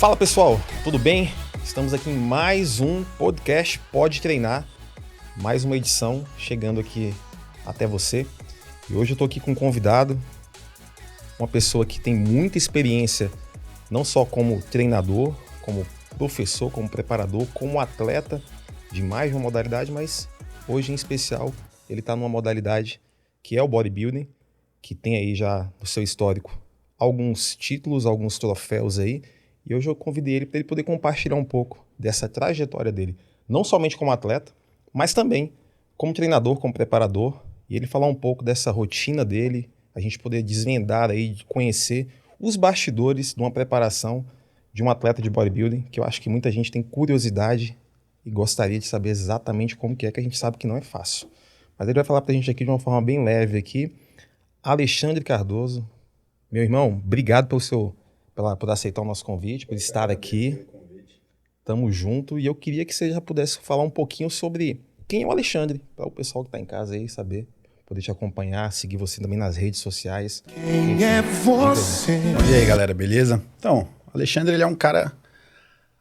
Fala pessoal, tudo bem? Estamos aqui em mais um podcast Pode Treinar, mais uma edição chegando aqui até você. E hoje eu estou aqui com um convidado, uma pessoa que tem muita experiência, não só como treinador, como professor, como preparador, como atleta de mais de uma modalidade, mas hoje em especial ele está numa modalidade que é o bodybuilding, que tem aí já no seu histórico alguns títulos, alguns troféus aí. E hoje eu convidei ele para ele poder compartilhar um pouco dessa trajetória dele, não somente como atleta, mas também como treinador, como preparador, e ele falar um pouco dessa rotina dele, a gente poder desvendar aí, conhecer os bastidores de uma preparação de um atleta de bodybuilding, que eu acho que muita gente tem curiosidade e gostaria de saber exatamente como que a gente sabe que não é fácil. Mas ele vai falar pra gente aqui de uma forma bem leve aqui. Alexandre Cardoso, meu irmão, obrigado por aceitar o nosso convite, por estar aqui. Tamo junto. E eu queria que você já pudesse falar um pouquinho sobre quem é o Alexandre, para o pessoal que tá em casa aí saber, poder te acompanhar, seguir você também nas redes sociais. Quem é você? E aí, galera, beleza? Então, o Alexandre, ele é um cara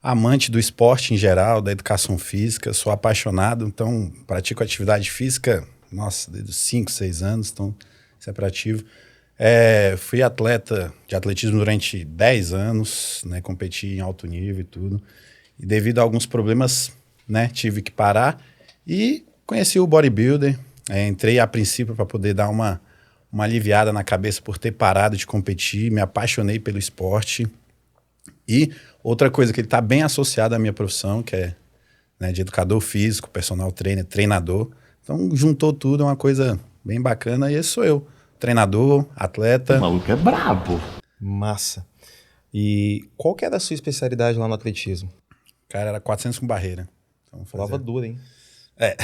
amante do esporte em geral, da educação física, sou apaixonado, então pratico atividade física, nossa, desde os 5, 6 anos, então sempre ativo. Fui atleta de atletismo durante 10 anos, né, competi em alto nível e tudo. E devido a alguns problemas, né, tive que parar e conheci o bodybuilder. Entrei a princípio para poder dar uma aliviada na cabeça por ter parado de competir, me apaixonei pelo esporte. E outra coisa que ele está bem associado à minha profissão, que é, né, de educador físico, personal trainer, treinador. Então juntou tudo, é uma coisa bem bacana e esse sou eu. Treinador, atleta. O maluco é brabo. Massa. E qual que era a sua especialidade lá no atletismo? Cara, era 400 com barreira. Então, prova dura, hein? É.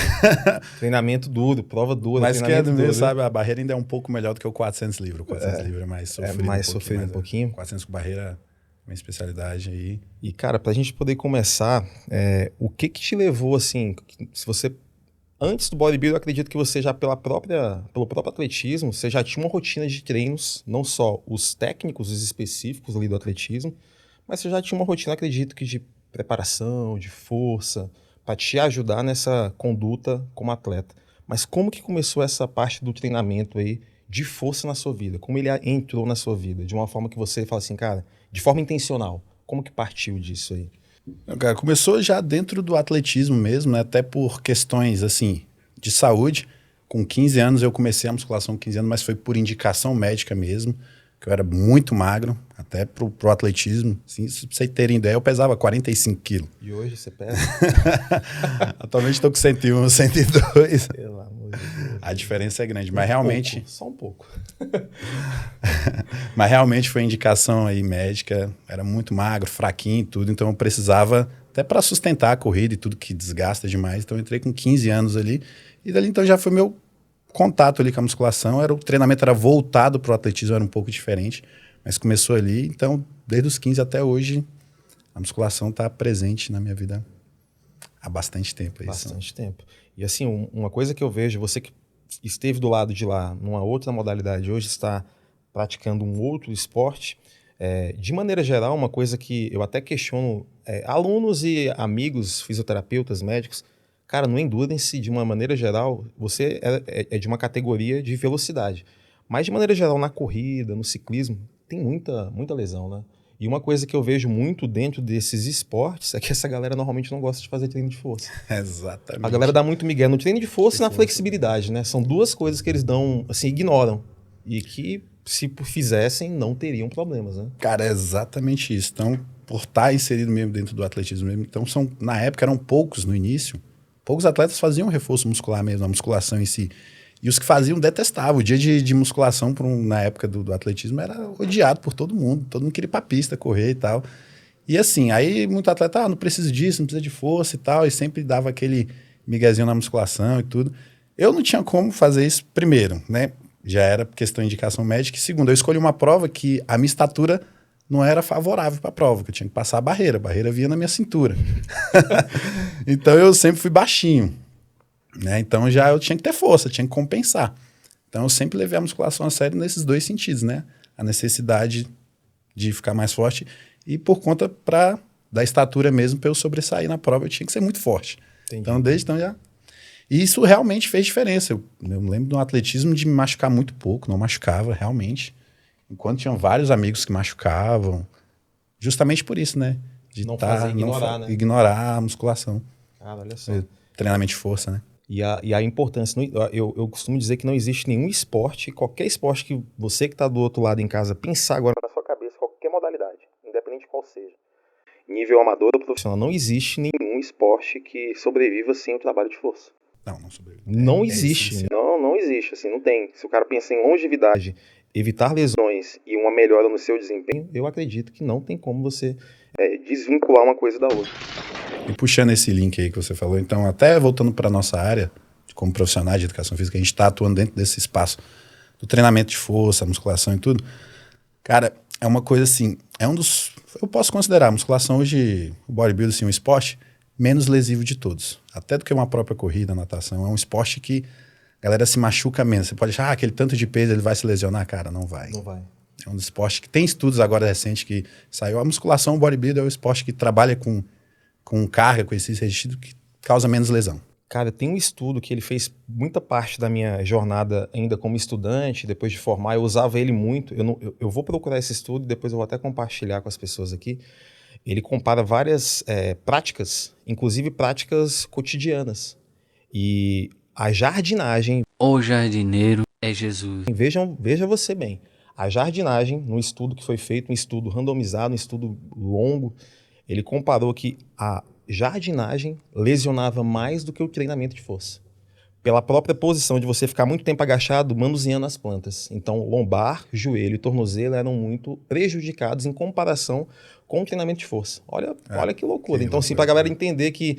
Treinamento duro, prova dura. Mas quem é do meu, sabe, a barreira ainda é um pouco melhor do que o 400 livre. O 400 livre é mais sofrido. É mais sofrido um pouquinho. 400 com barreira é minha especialidade aí. E, cara, pra gente poder começar, o que te levou, assim, se você... Antes do bodybuilding, eu acredito que você já pelo próprio atletismo, você já tinha uma rotina de treinos, não só os técnicos, os específicos ali do atletismo, mas você já tinha uma rotina, acredito que de preparação, de força, para te ajudar nessa conduta como atleta. Mas como que começou essa parte do treinamento aí de força na sua vida? Como ele entrou na sua vida? De uma forma que você fala assim, cara, de forma intencional, como que partiu disso aí? Cara, começou já dentro do atletismo mesmo, né? Até por questões, assim, de saúde. Com 15 anos eu comecei a musculação com 15 anos, mas foi por indicação médica mesmo, que eu era muito magro, até pro atletismo. Assim, se vocês terem ideia, eu pesava 45 quilos. E hoje você pesa? Atualmente estou com 101, 102. Pelo amor de Deus. A diferença é grande, mas realmente... Só um pouco. Mas realmente foi indicação aí médica, era muito magro, fraquinho e tudo, então eu precisava, até para sustentar a corrida e tudo que desgasta demais, então eu entrei com 15 anos ali, e dali então já foi meu contato ali com a musculação, o treinamento era voltado para o atletismo, era um pouco diferente, mas começou ali, então desde os 15 até hoje, a musculação está presente na minha vida há bastante tempo. Bastante tempo. E assim, uma coisa que eu vejo, você que esteve do lado de lá numa outra modalidade, hoje está praticando um outro esporte, de maneira geral, uma coisa que eu até questiono alunos e amigos, fisioterapeutas, médicos, cara, no endurance, de uma maneira geral, você é de uma categoria de velocidade, mas de maneira geral, na corrida, no ciclismo, tem muita lesão, né? E uma coisa que eu vejo muito dentro desses esportes é que essa galera normalmente não gosta de fazer treino de força. Exatamente. A galera dá muito migué no treino de força e na flexibilidade, né? São duas coisas que eles dão, assim, ignoram. E que, se fizessem, não teriam problemas, né? Cara, é exatamente isso. Então, por estar inserido mesmo dentro do atletismo mesmo, então na época eram poucos no início, poucos atletas faziam reforço muscular mesmo, a musculação em si. E os que faziam detestavam. O dia de musculação, na época do atletismo, era odiado por todo mundo queria ir pra pista, correr e tal. E assim, aí muito atleta, não precisa disso, não precisa de força e tal, e sempre dava aquele miguezinho na musculação e tudo. Eu não tinha como fazer isso primeiro, né? Já era questão de indicação médica. E segundo, eu escolhi uma prova que a minha estatura não era favorável para a prova, que eu tinha que passar a barreira vinha na minha cintura. Então eu sempre fui baixinho, né? Então já eu tinha que ter força, tinha que compensar. Então eu sempre levei a musculação a sério nesses dois sentidos, né? A necessidade de ficar mais forte E por conta da estatura mesmo, para eu sobressair na prova, eu tinha que ser muito forte. Entendi. Então, desde então já... E isso realmente fez diferença. Eu lembro do atletismo de me machucar muito pouco, não machucava realmente. Enquanto tinham vários amigos que machucavam. Justamente por isso, né? De Não fazer, ignorar, né? Ignorar a musculação. Cara, olha só. Treinamento de força, né? E a importância, eu costumo dizer que não existe nenhum esporte, qualquer esporte que você que está do outro lado em casa pensar agora na sua cabeça, qualquer modalidade, independente de qual seja, nível amador ou profissional, não existe nenhum esporte que sobreviva sem o trabalho de força. Não sobrevive. Não existe. Não existe, assim, não tem. Se o cara pensa em longevidade, evitar lesões e uma melhora no seu desempenho, eu acredito que não tem como você desvincular uma coisa da outra. E puxando esse link aí que você falou, então, até voltando para a nossa área, como profissionais de educação física, a gente está atuando dentro desse espaço do treinamento de força, musculação e tudo. Cara, é uma coisa assim, eu posso considerar a musculação hoje, o bodybuilding, assim, um esporte menos lesivo de todos. Até do que uma própria corrida, natação. É um esporte que a galera se machuca menos. Você pode achar, aquele tanto de peso, ele vai se lesionar. Cara, não vai. Não vai. É um dos esportes que tem estudos agora recentes que saiu. A musculação, o bodybuilding é o esporte que trabalha com carga, com exercício resistido, que causa menos lesão. Cara, tem um estudo que ele fez muita parte da minha jornada ainda como estudante, depois de formar, eu usava ele muito. Eu vou procurar esse estudo e depois eu vou até compartilhar com as pessoas aqui. Ele compara várias práticas, inclusive práticas cotidianas. E a jardinagem... O jardineiro é Jesus. Veja você bem. A jardinagem, no estudo que foi feito, um estudo randomizado, um estudo longo, ele comparou que a jardinagem lesionava mais do que o treinamento de força. Pela própria posição de você ficar muito tempo agachado, manuseando as plantas. Então, lombar, joelho e tornozelo eram muito prejudicados em comparação com o treinamento de força. Olha que loucura. Então, assim, pra galera entender que,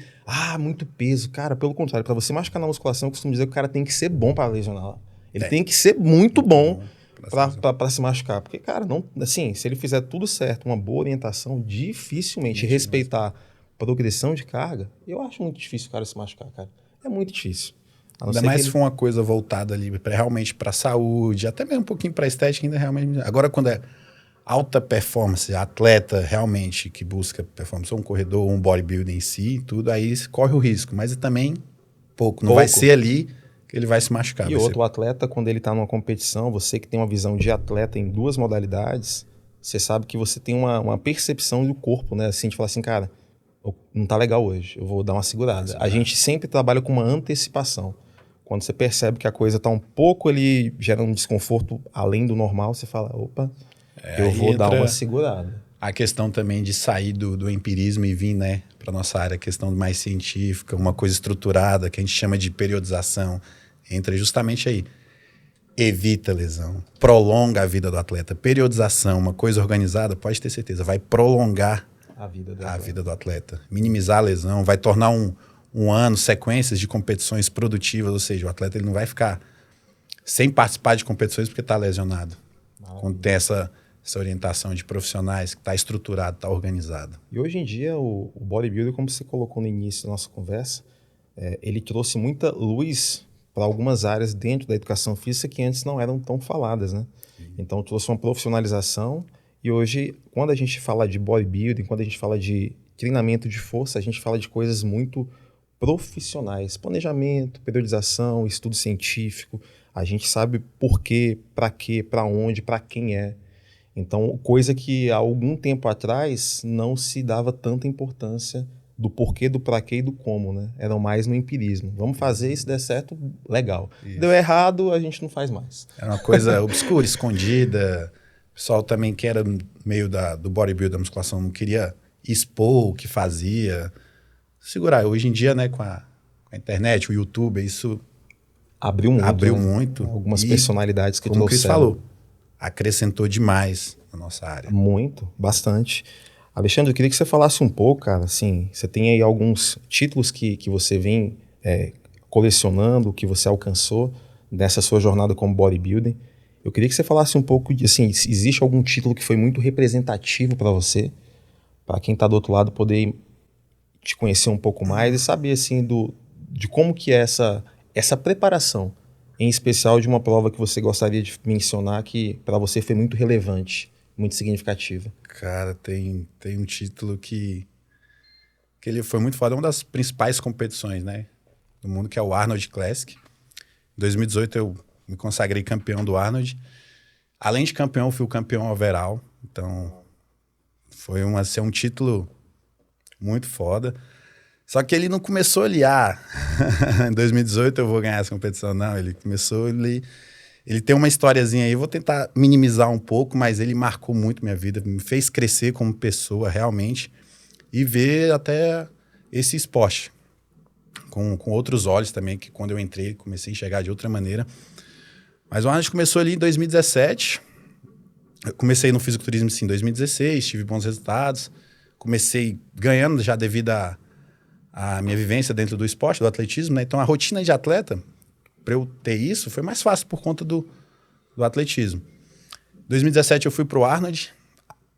muito peso. Cara, pelo contrário, para você machucar na musculação, eu costumo dizer que o cara tem que ser bom para lesionar. Ele tem que ser muito bom para se machucar. Porque, cara, não, assim, se ele fizer tudo certo, uma boa orientação, dificilmente respeitar progressão de carga, eu acho muito difícil o cara se machucar, cara. É muito difícil. Ainda mais se for uma coisa voltada ali realmente para saúde, até mesmo um pouquinho para estética, ainda realmente. Agora, quando é alta performance, atleta realmente que busca performance, ou um corredor, ou um bodybuilding em si, tudo, aí corre o risco. Mas também pouco. Não vai ser ali que ele vai se machucar. E o atleta, quando ele está numa competição, você que tem uma visão de atleta em duas modalidades, você sabe que você tem uma percepção do corpo, né? Assim, de falar assim, cara, não tá legal hoje, eu vou dar uma segurada. A gente sempre trabalha com uma antecipação. Quando você percebe que a coisa está um pouco ali gerando um desconforto além do normal, você fala, opa, eu vou dar uma segurada. A questão também de sair do empirismo e vir, né, para nossa área, a questão mais científica, uma coisa estruturada, que a gente chama de periodização, entra justamente aí. Evita a lesão, prolonga a vida do atleta. Periodização, uma coisa organizada, pode ter certeza, vai prolongar a vida do atleta. Minimizar a lesão, vai tornar um ano, sequências de competições produtivas, ou seja, o atleta ele não vai ficar sem participar de competições porque está lesionado. Quando tem essa orientação de profissionais que está estruturado, está organizado. E hoje em dia o bodybuilder, como você colocou no início da nossa conversa, ele trouxe muita luz para algumas áreas dentro da educação física que antes não eram tão faladas, né? Então trouxe uma profissionalização e hoje, quando a gente fala de bodybuilding, quando a gente fala de treinamento de força, a gente fala de coisas muito profissionais, planejamento, periodização, estudo científico, a gente sabe por quê, para onde, para quem é. Então, coisa que há algum tempo atrás não se dava tanta importância do porquê, do para quê e do como, né? Eram mais no empirismo. Vamos fazer, se der certo, legal. Isso. Deu errado, a gente não faz mais. Era uma coisa obscura, escondida. O pessoal também que era meio do bodybuilding, da musculação, não queria expor o que fazia. Segurar. Hoje em dia, né, com a internet, o YouTube, isso abriu muito. Né? Algumas personalidades que como o Cris falou, acrescentou demais na nossa área. Muito, bastante. Alexandre, eu queria que você falasse um pouco, cara, assim, você tem aí alguns títulos que você vem colecionando, que você alcançou nessa sua jornada como bodybuilding. Eu queria que você falasse um pouco de, assim, existe algum título que foi muito representativo para você, para quem está do outro lado poder te conhecer um pouco mais e saber, assim, de como que é essa preparação, em especial de uma prova que você gostaria de mencionar que para você foi muito relevante muito significativa? Cara, tem um título que ele foi muito foda. É uma das principais competições, né, do mundo, que é o Arnold Classic. Em 2018 eu me consagrei campeão do Arnold. Além de campeão, eu fui o campeão overall. Então, foi um título muito foda. Só que ele não começou ali, em 2018 eu vou ganhar essa competição. Não, ele começou, ele tem uma historiazinha aí, eu vou tentar minimizar um pouco, mas ele marcou muito minha vida, me fez crescer como pessoa realmente e ver até esse esporte com outros olhos também, que quando eu entrei comecei a enxergar de outra maneira. Mas o Arnold começou ali em 2017, eu comecei no fisiculturismo sim, em 2016, tive bons resultados, comecei ganhando já devido a minha vivência dentro do esporte, do atletismo, né? Então a rotina de atleta, para eu ter isso, foi mais fácil por conta do atletismo. Em 2017 eu fui pro Arnold,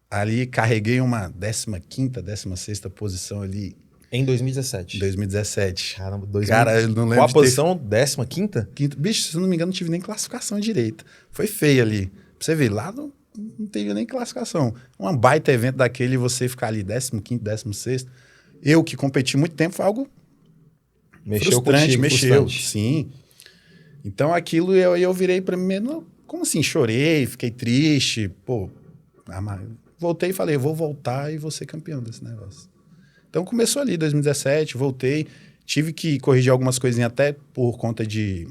ali carreguei uma 15ª, 16ª posição ali. Em 2017? Em 2017. Caramba, Cara, eu não lembro. Qual a posição? 15ª? Bicho, se eu não me engano, não tive nem classificação direita. Foi feio ali. Pra você ver, lá não teve nem classificação. Um baita evento daquele, você ficar ali 15º, 16º. Eu que competi muito tempo, foi algo frustrante, mexeu. Sim. Então aquilo eu virei pra mim mesmo, como assim? Chorei, fiquei triste, voltei e falei, vou voltar e vou ser campeão desse negócio. Então começou ali, 2017, voltei, tive que corrigir algumas coisinhas até por conta de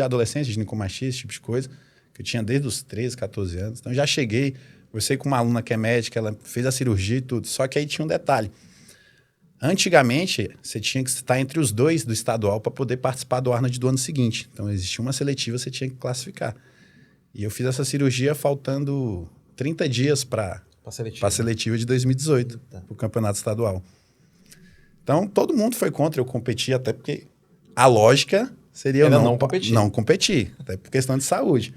adolescência, de ginecomastia, esse tipo de coisa, que eu tinha desde os 13, 14 anos. Então já cheguei, conversei com uma aluna que é médica, ela fez a cirurgia e tudo, só que aí tinha um detalhe. Antigamente, você tinha que estar entre os 2 do estadual para poder participar do Arnold do ano seguinte. Então, existia uma seletiva, você tinha que classificar. E eu fiz essa cirurgia faltando 30 dias para a seletiva de 2018, para o campeonato estadual. Então, todo mundo foi contra eu competir, até porque a lógica seria eu não competir, até por questão de saúde.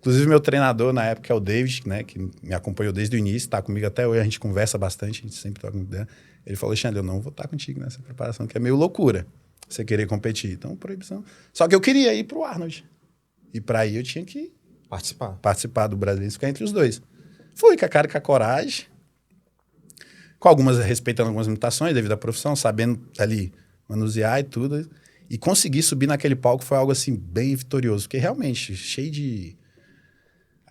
Inclusive, meu treinador na época é o David, né, que me acompanhou desde o início, está comigo até hoje, a gente conversa bastante, a gente sempre toca muito dentro. Ele falou, Alexandre, eu não vou estar contigo nessa preparação, que é meio loucura você querer competir. Então, proibição. Só que eu queria ir pro Arnold. E para ir eu tinha que participar do Brasileiro, ficar entre os 2. Fui com a cara e com a coragem, respeitando algumas limitações devido à profissão, sabendo ali manusear e tudo. E conseguir subir naquele palco foi algo assim bem vitorioso, porque realmente, cheio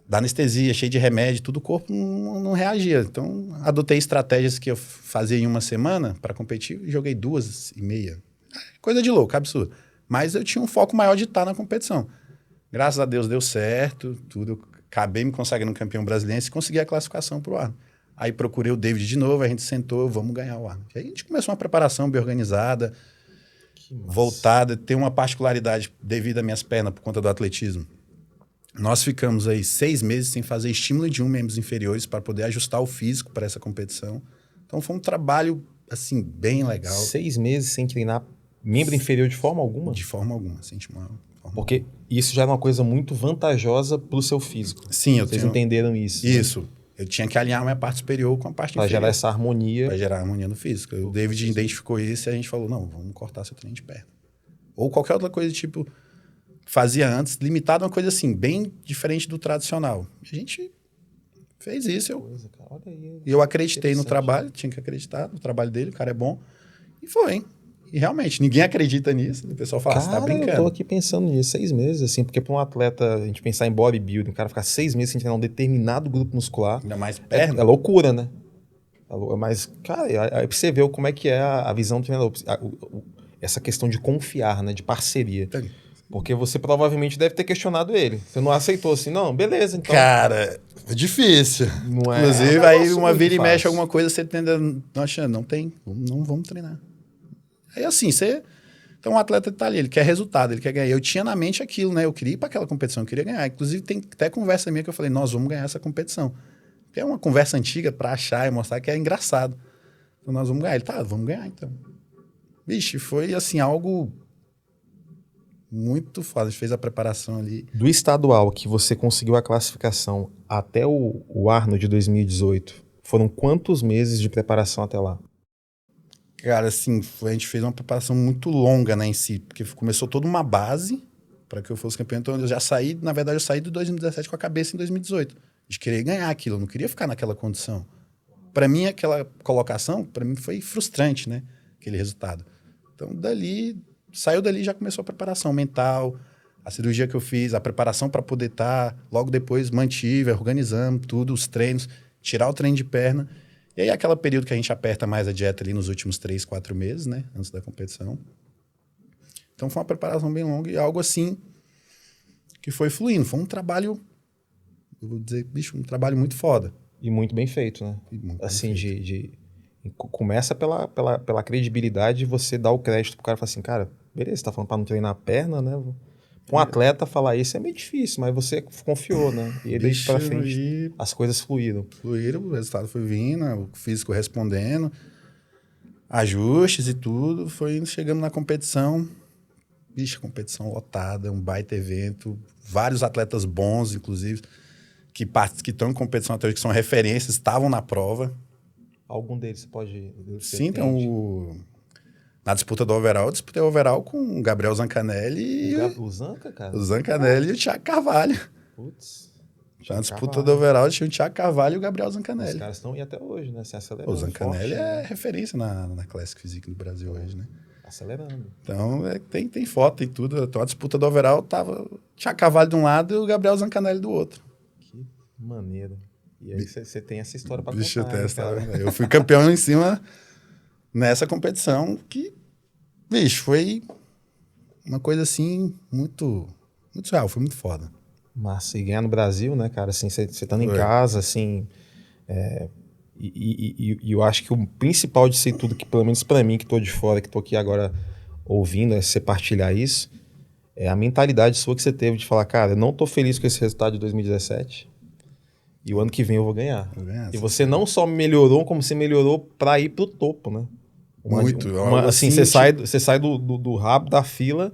da anestesia, cheio de remédio, tudo o corpo não reagia. Então, adotei estratégias que eu fazia em uma semana para competir e joguei 2,5. Coisa de louco, absurdo. Mas eu tinha um foco maior de estar na competição. Graças a Deus deu certo, tudo. Eu acabei me consagrando campeão brasileiro e consegui a classificação para o Arnold. Aí procurei o David de novo, a gente sentou, vamos ganhar o Arnold. Aí a gente começou uma preparação bem organizada, voltada, tem uma particularidade devido às minhas pernas por conta do atletismo. Nós ficamos aí 6 meses sem fazer estímulo de membros inferiores para poder ajustar o físico para essa competição. Então foi um trabalho, assim, bem legal. 6 meses sem treinar membro inferior de forma alguma? De forma alguma, sem estimular. Porque isso já era uma coisa muito vantajosa para o seu físico. Sim, Vocês entenderam isso? Isso. Né? Eu tinha que alinhar a minha parte superior com a parte inferior. Para gerar essa harmonia. Para gerar harmonia no físico. O David identificou isso e a gente falou, não, vamos cortar seu treino de perna. Ou qualquer outra coisa, tipo, fazia antes, limitado a uma coisa assim, bem diferente do tradicional. A gente fez isso. Eu acreditei no trabalho, tinha que acreditar no trabalho dele, o cara é bom. E foi. E realmente, ninguém acredita nisso. O pessoal fala, você tá brincando. Eu tô aqui pensando nisso, 6 meses, assim, porque para um atleta, a gente pensar em bodybuilding, o cara ficar 6 meses sem treinar um determinado grupo muscular. Ainda mais perna. É loucura, né? Mas, cara, aí você vê como é que é a visão do treinador. Essa questão de confiar, né? De parceria. Porque você provavelmente deve ter questionado ele. Você não aceitou assim, não? Beleza, então. Cara, é difícil. Não é, inclusive, aí uma vira e mexe alguma coisa, você tende a... Nossa, não tem, não vamos treinar. Aí assim, então um atleta tá ali, ele quer resultado, ele quer ganhar. Eu tinha na mente aquilo, né? Eu queria ir para aquela competição, eu queria ganhar. Inclusive, tem até conversa minha que eu falei, nós vamos ganhar essa competição. Que é uma conversa antiga para achar e mostrar que é engraçado. Então, nós vamos ganhar. Ele, tá, vamos ganhar, então. Vixe, foi assim, algo muito foda. A gente fez a preparação ali. Do estadual que você conseguiu a classificação até o Arnold de 2018, foram quantos meses de preparação até lá? Cara, assim, a gente fez uma preparação muito longa, né, em si, porque começou toda uma base para que eu fosse campeão. Então, eu já saí, na verdade, eu saí de 2017 com a cabeça em 2018. de querer ganhar aquilo. Eu não queria ficar naquela condição. Para mim, aquela colocação, para mim foi frustrante, né? Aquele resultado. Então, saiu dali, já começou a preparação mental, a cirurgia que eu fiz, a preparação para poder estar. Logo depois, mantive, organizamos tudo, os treinos, tirar o treino de perna. E aí, aquele período que a gente aperta mais a dieta ali nos últimos 3, 4 meses, né? Antes da competição. Então, foi uma preparação bem longa e algo assim que foi fluindo. Foi um trabalho, eu vou dizer, bicho, um trabalho muito foda. E muito bem feito, né? Assim, começa pela credibilidade de você dar o crédito pro cara e falar assim, cara, beleza, você tá falando pra não treinar a perna, né? Um atleta falar isso é meio difícil, mas você confiou, né? E daí pra frente as coisas fluíram. Fluíram, o resultado foi vindo, o físico respondendo, ajustes e tudo. Foi chegando na competição, bicho, competição lotada, um baita evento, vários atletas bons, inclusive, que estão em competição até hoje, que são referências, estavam na prova. Algum deles você pode... Sim, então na disputa do overall, eu disputei o overall com o Gabriel Zancanelli. O Zanca, cara? O Zancanelli e o Thiago Carvalho. Putz. Na disputa do overall, tinha o Thiago Carvalho e o Gabriel Zancanelli. Os caras estão aí até hoje, né? Se acelerando. O Zancanelli forte, é referência na Classic Physique do Brasil hoje, né? Acelerando. Então, tem foto, tem tudo. Então, a disputa do overall tava o Thiago Carvalho de um lado e o Gabriel Zancanelli do outro. Que maneiro. E aí você tem essa história pra Bicho, contar. Eu fui campeão em cima nessa competição que, bicho, foi uma coisa assim muito, muito real, foi muito foda. Massa, e ganhar no Brasil, né, cara? Assim, você estando em casa, assim... E eu acho que o principal de ser tudo, que pelo menos pra mim, que tô de fora, que tô aqui agora ouvindo, é você partilhar isso, é a mentalidade sua que você teve de falar, cara, eu não tô feliz com esse resultado de 2017 e o ano que vem eu vou ganhar. E você não só melhorou, como você melhorou pra ir pro topo, né? Assim, você sai do rabo da fila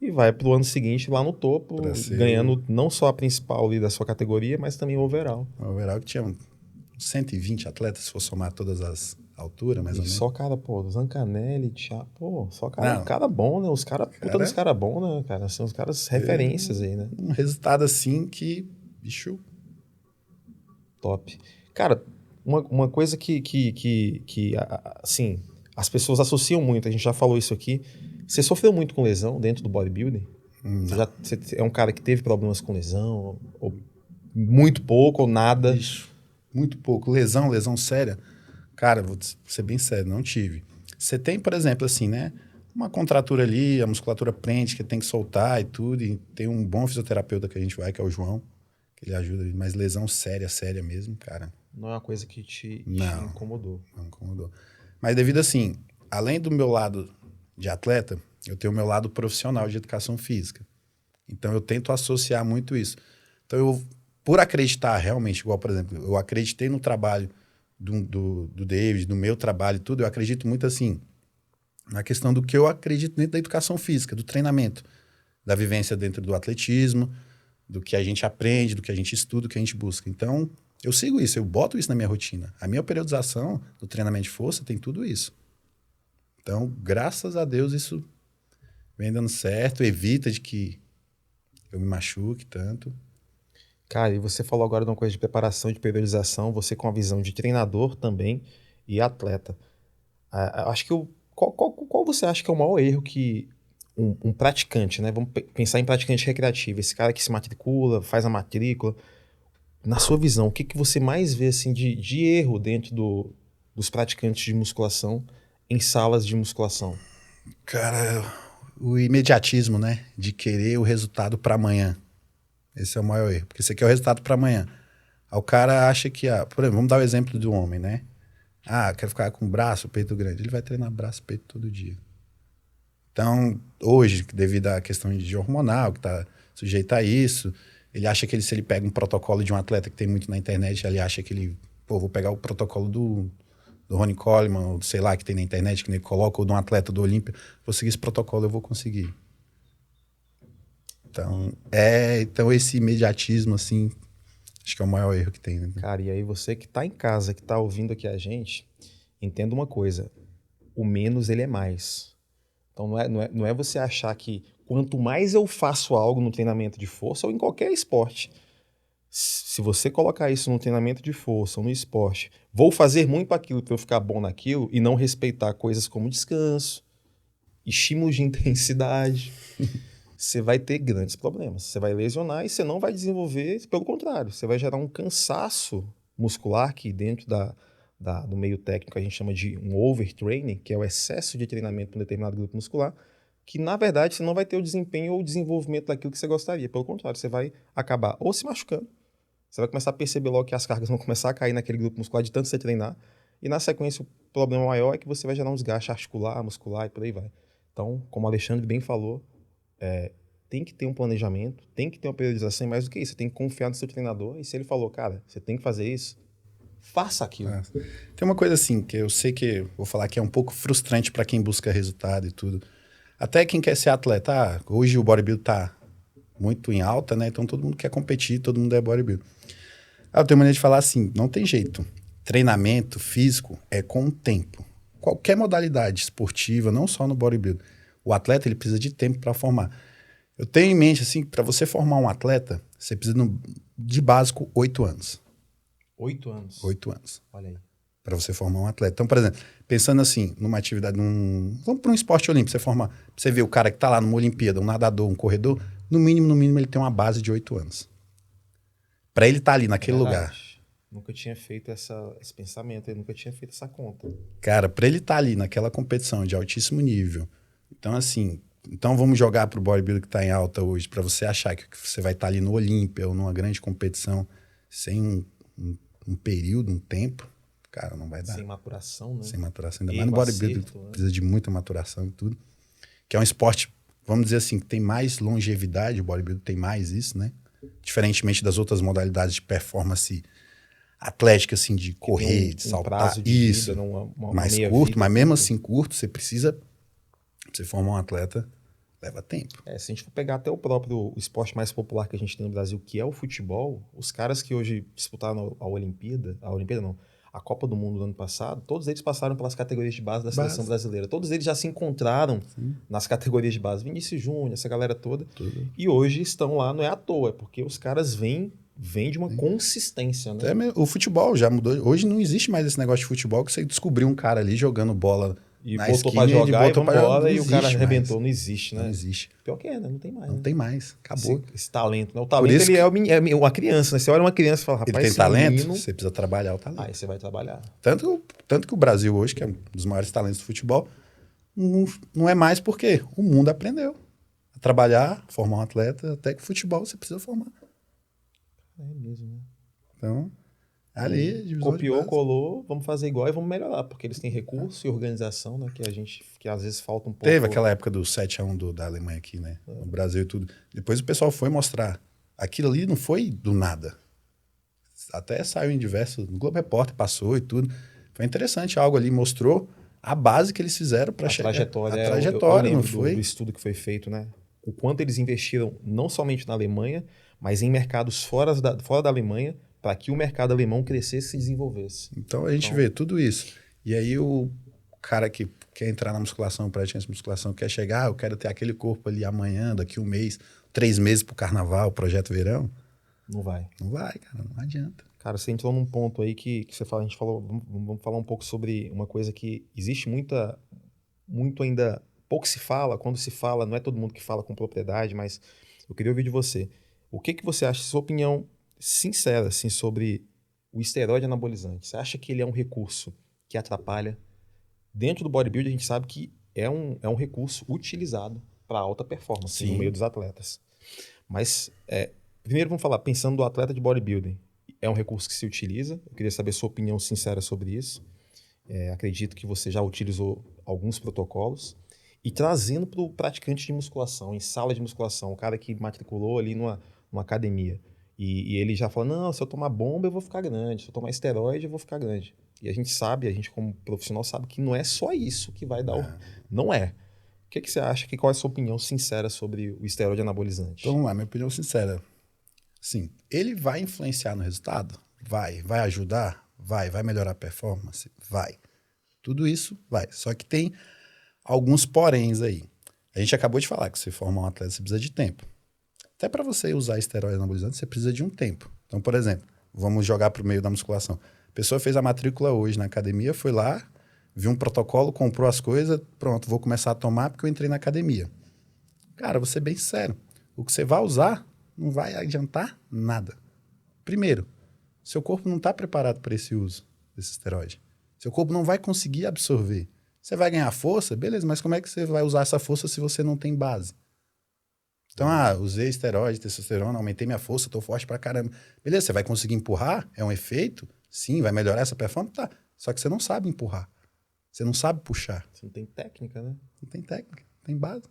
e vai pro ano seguinte lá no topo, ganhando não só a principal ali da sua categoria, mas também o overall. O overall que tinha 120 atletas, se for somar todas as alturas, mais ou menos. Só cara, Zancanelli, Thiago, só cara bom, né? Os caras, puta dos caras bons, né, cara? São os caras referências aí, né? Um resultado assim que, bicho... Top. Cara, uma coisa que assim, as pessoas associam muito, a gente já falou isso aqui, você sofreu muito com lesão dentro do bodybuilding? Você é um cara que teve problemas com lesão? Ou muito pouco, ou nada? Bicho, muito pouco. Lesão séria? Cara, vou ser bem sério, não tive. Você tem, por exemplo, assim, né? Uma contratura ali, a musculatura prende, que tem que soltar e tudo. E tem um bom fisioterapeuta que a gente vai, que é o João, que ele ajuda. Mas lesão séria mesmo, cara. Não é uma coisa que te incomodou? Não incomodou. Mas devido assim, além do meu lado de atleta, eu tenho o meu lado profissional de educação física. Então, eu tento associar muito isso. Então, por acreditar realmente, igual, por exemplo, eu acreditei no trabalho do David, no meu trabalho e tudo, eu acredito muito assim, na questão do que eu acredito dentro da educação física, do treinamento, da vivência dentro do atletismo, do que a gente aprende, do que a gente estuda, do que a gente busca. Então, eu sigo isso, eu boto isso na minha rotina. A minha periodização do treinamento de força tem tudo isso. Então, graças a Deus, isso vem dando certo, evita de que eu me machuque tanto. Cara, e você falou agora de uma coisa de preparação, de periodização, você com a visão de treinador também e atleta. Acho que qual você acha que é o maior erro que um praticante, né? Vamos pensar em praticante recreativo, esse cara que se matricula, faz a matrícula. Na sua visão, o que você mais vê assim, de erro dentro dos praticantes de musculação em salas de musculação? Cara, o imediatismo, né? De querer o resultado para amanhã. Esse é o maior erro, porque você quer o resultado para amanhã. Aí o cara acha que, por exemplo, vamos dar o exemplo do homem, né? Quero ficar com braço, peito grande. Ele vai treinar braço, peito todo dia. Então, hoje, devido à questão de hormonal, que está sujeito a isso, ele acha que se ele pega um protocolo de um atleta que tem muito na internet, ele acha que ele, vou pegar o protocolo do Ronnie Coleman, ou sei lá, que tem na internet, que ele coloca, ou de um atleta do Olímpia, vou seguir esse protocolo, eu vou conseguir. Então esse imediatismo, assim, acho que é o maior erro que tem. Né? Cara, e aí você que tá em casa, que tá ouvindo aqui a gente, entenda uma coisa, o menos ele é mais. Então não é você achar que quanto mais eu faço algo no treinamento de força ou em qualquer esporte, Se você colocar isso no treinamento de força, no esporte, vou fazer muito aquilo para eu ficar bom naquilo e não respeitar coisas como descanso, estímulos de intensidade, você vai ter grandes problemas. Você vai lesionar e você não vai desenvolver, pelo contrário, você vai gerar um cansaço muscular que dentro do meio técnico a gente chama de um overtraining, que é o excesso de treinamento para um determinado grupo muscular, que na verdade você não vai ter o desempenho ou o desenvolvimento daquilo que você gostaria. Pelo contrário, você vai acabar ou se machucando, você vai começar a perceber logo que as cargas vão começar a cair naquele grupo muscular de tanto você treinar, e na sequência o problema maior é que você vai gerar um desgaste articular, muscular e por aí vai. Então, como o Alexandre bem falou, tem que ter um planejamento, tem que ter uma periodização, e mais do que isso, você tem que confiar no seu treinador, e se ele falou, cara, você tem que fazer isso, faça aquilo. Tem uma coisa assim, que eu sei que, vou falar que é um pouco frustrante para quem busca resultado e tudo. Até quem quer ser atleta, hoje o bodybuilding tá muito em alta, né? Então todo mundo quer competir, todo mundo é bodybuilder. Eu tenho maneira de falar assim, não tem jeito. Treinamento físico é com o tempo. Qualquer modalidade esportiva, não só no bodybuilding. O atleta, ele precisa de tempo para formar. Eu tenho em mente, assim, para você formar um atleta, você precisa, de básico, 8 anos. 8 anos? 8 anos. Olha aí. Para você formar um atleta. Então, por exemplo, pensando assim, numa atividade, vamos para um esporte olímpico, você vê o cara que está lá numa Olimpíada, um nadador, um corredor, no mínimo, ele tem uma base de 8 anos. Para ele estar ali naquele lugar. Nunca tinha feito esse pensamento, eu nunca tinha feito essa conta. Cara, para ele estar ali naquela competição de altíssimo nível, então assim, vamos jogar pro bodybuilder que está em alta hoje, para você achar que você vai estar ali no Olímpia ou numa grande competição sem um período, um tempo, cara, não vai dar. Sem maturação, né? Sem maturação, ainda mais no bodybuilder, precisa de muita maturação e tudo. Que é um esporte, vamos dizer assim, que tem mais longevidade, o bodybuilder tem mais isso, né? Diferentemente das outras modalidades de performance atlética, assim, de correr, de saltar, prazo de isso, vida, mais curto, mas mesmo assim curto, você precisa, pra você formar um atleta, leva tempo. Se a gente for pegar até o esporte mais popular que a gente tem no Brasil, que é o futebol, os caras que hoje disputaram a Olimpíada não, a Copa do Mundo do ano passado, todos eles passaram pelas categorias de base da seleção brasileira. Todos eles já se encontraram nas categorias de base. Vinícius Júnior, essa galera toda. E hoje estão lá, não é à toa, é porque os caras vêm de uma consistência, né? O futebol já mudou. Hoje não existe mais esse negócio de futebol que você descobriu um cara ali jogando bola e na botou esquina, pra jogar e vambora, e o cara mais. arrebentou. Não existe, né? Não existe. Pior que né? Não tem mais. Não tem mais. Acabou. Esse talento, né? O talento, ele é uma criança, né? Você olha uma criança e fala, rapaz, ele tem talento, menino... você precisa trabalhar o talento. Aí você vai trabalhar. Tanto que o Brasil hoje, que é um dos maiores talentos do futebol, não é mais porque o mundo aprendeu a trabalhar, formar um atleta, até que futebol você precisa formar. É mesmo, né? Então, ali, divisão copiou, colou, vamos fazer igual e vamos melhorar, porque eles têm recurso e organização, né? Que às vezes falta um pouco. Teve aquela época do 7-1 da Alemanha aqui, né? No Brasil e tudo. Depois o pessoal foi mostrar. Aquilo ali não foi do nada. Até saiu em diversos... No Globo Repórter passou e tudo. Foi interessante, algo ali mostrou a base que eles fizeram para chegar. A trajetória, não foi? Do estudo que foi feito, né? O quanto eles investiram não somente na Alemanha, mas em mercados fora da Alemanha, para que o mercado alemão crescesse e se desenvolvesse. Então a gente vê tudo isso. E aí o cara que quer entrar na musculação, praticante de musculação, quer chegar, eu quero ter aquele corpo ali amanhã, daqui 1 mês, 3 meses pro carnaval, projeto verão. Não vai. Não vai, cara, não adianta. Cara, você entrou num ponto aí que você fala, a gente falou, vamos falar um pouco sobre uma coisa que existe muito ainda, pouco se fala, quando se fala, não é todo mundo que fala com propriedade, mas eu queria ouvir de você. O que você acha, sua opinião sincera, assim, sobre o esteroide anabolizante? Você acha que ele é um recurso que atrapalha? Dentro do bodybuilding, a gente sabe que é um recurso utilizado para alta performance no meio dos atletas. Mas, primeiro vamos falar, pensando do atleta de bodybuilding, é um recurso que se utiliza. Eu queria saber sua opinião sincera sobre isso. Acredito que você já utilizou alguns protocolos. E trazendo para o praticante de musculação, em sala de musculação, o cara que matriculou ali numa academia. E ele já fala, não, se eu tomar bomba eu vou ficar grande, se eu tomar esteroide eu vou ficar grande. E a gente como profissional sabe que não é só isso que vai dar Não é. O que você acha? Qual é a sua opinião sincera sobre o esteroide anabolizante? Então vamos lá, minha opinião sincera. Sim, ele vai influenciar no resultado? Vai. Vai ajudar? Vai melhorar a performance? Vai. Tudo isso vai. Só que tem alguns poréns aí. A gente acabou de falar que você formar um atleta, você precisa de tempo. Até para você usar esteroide anabolizante, você precisa de um tempo. Então, por exemplo, vamos jogar para o meio da musculação. A pessoa fez a matrícula hoje na academia, foi lá, viu um protocolo, comprou as coisas, pronto, vou começar a tomar porque eu entrei na academia. Cara, vou ser bem sincero, o que você vai usar não vai adiantar nada. Primeiro, seu corpo não está preparado para esse uso desse esteroide. Seu corpo não vai conseguir absorver. Você vai ganhar força? Beleza, mas como é que você vai usar essa força se você não tem base? Então, usei esteroide, testosterona, aumentei minha força, estou forte pra caramba. Beleza, você vai conseguir empurrar? É um efeito? Sim, vai melhorar essa performance? Tá. Só que você não sabe empurrar. Você não sabe puxar. Você não tem técnica, né? Não tem técnica, não tem base.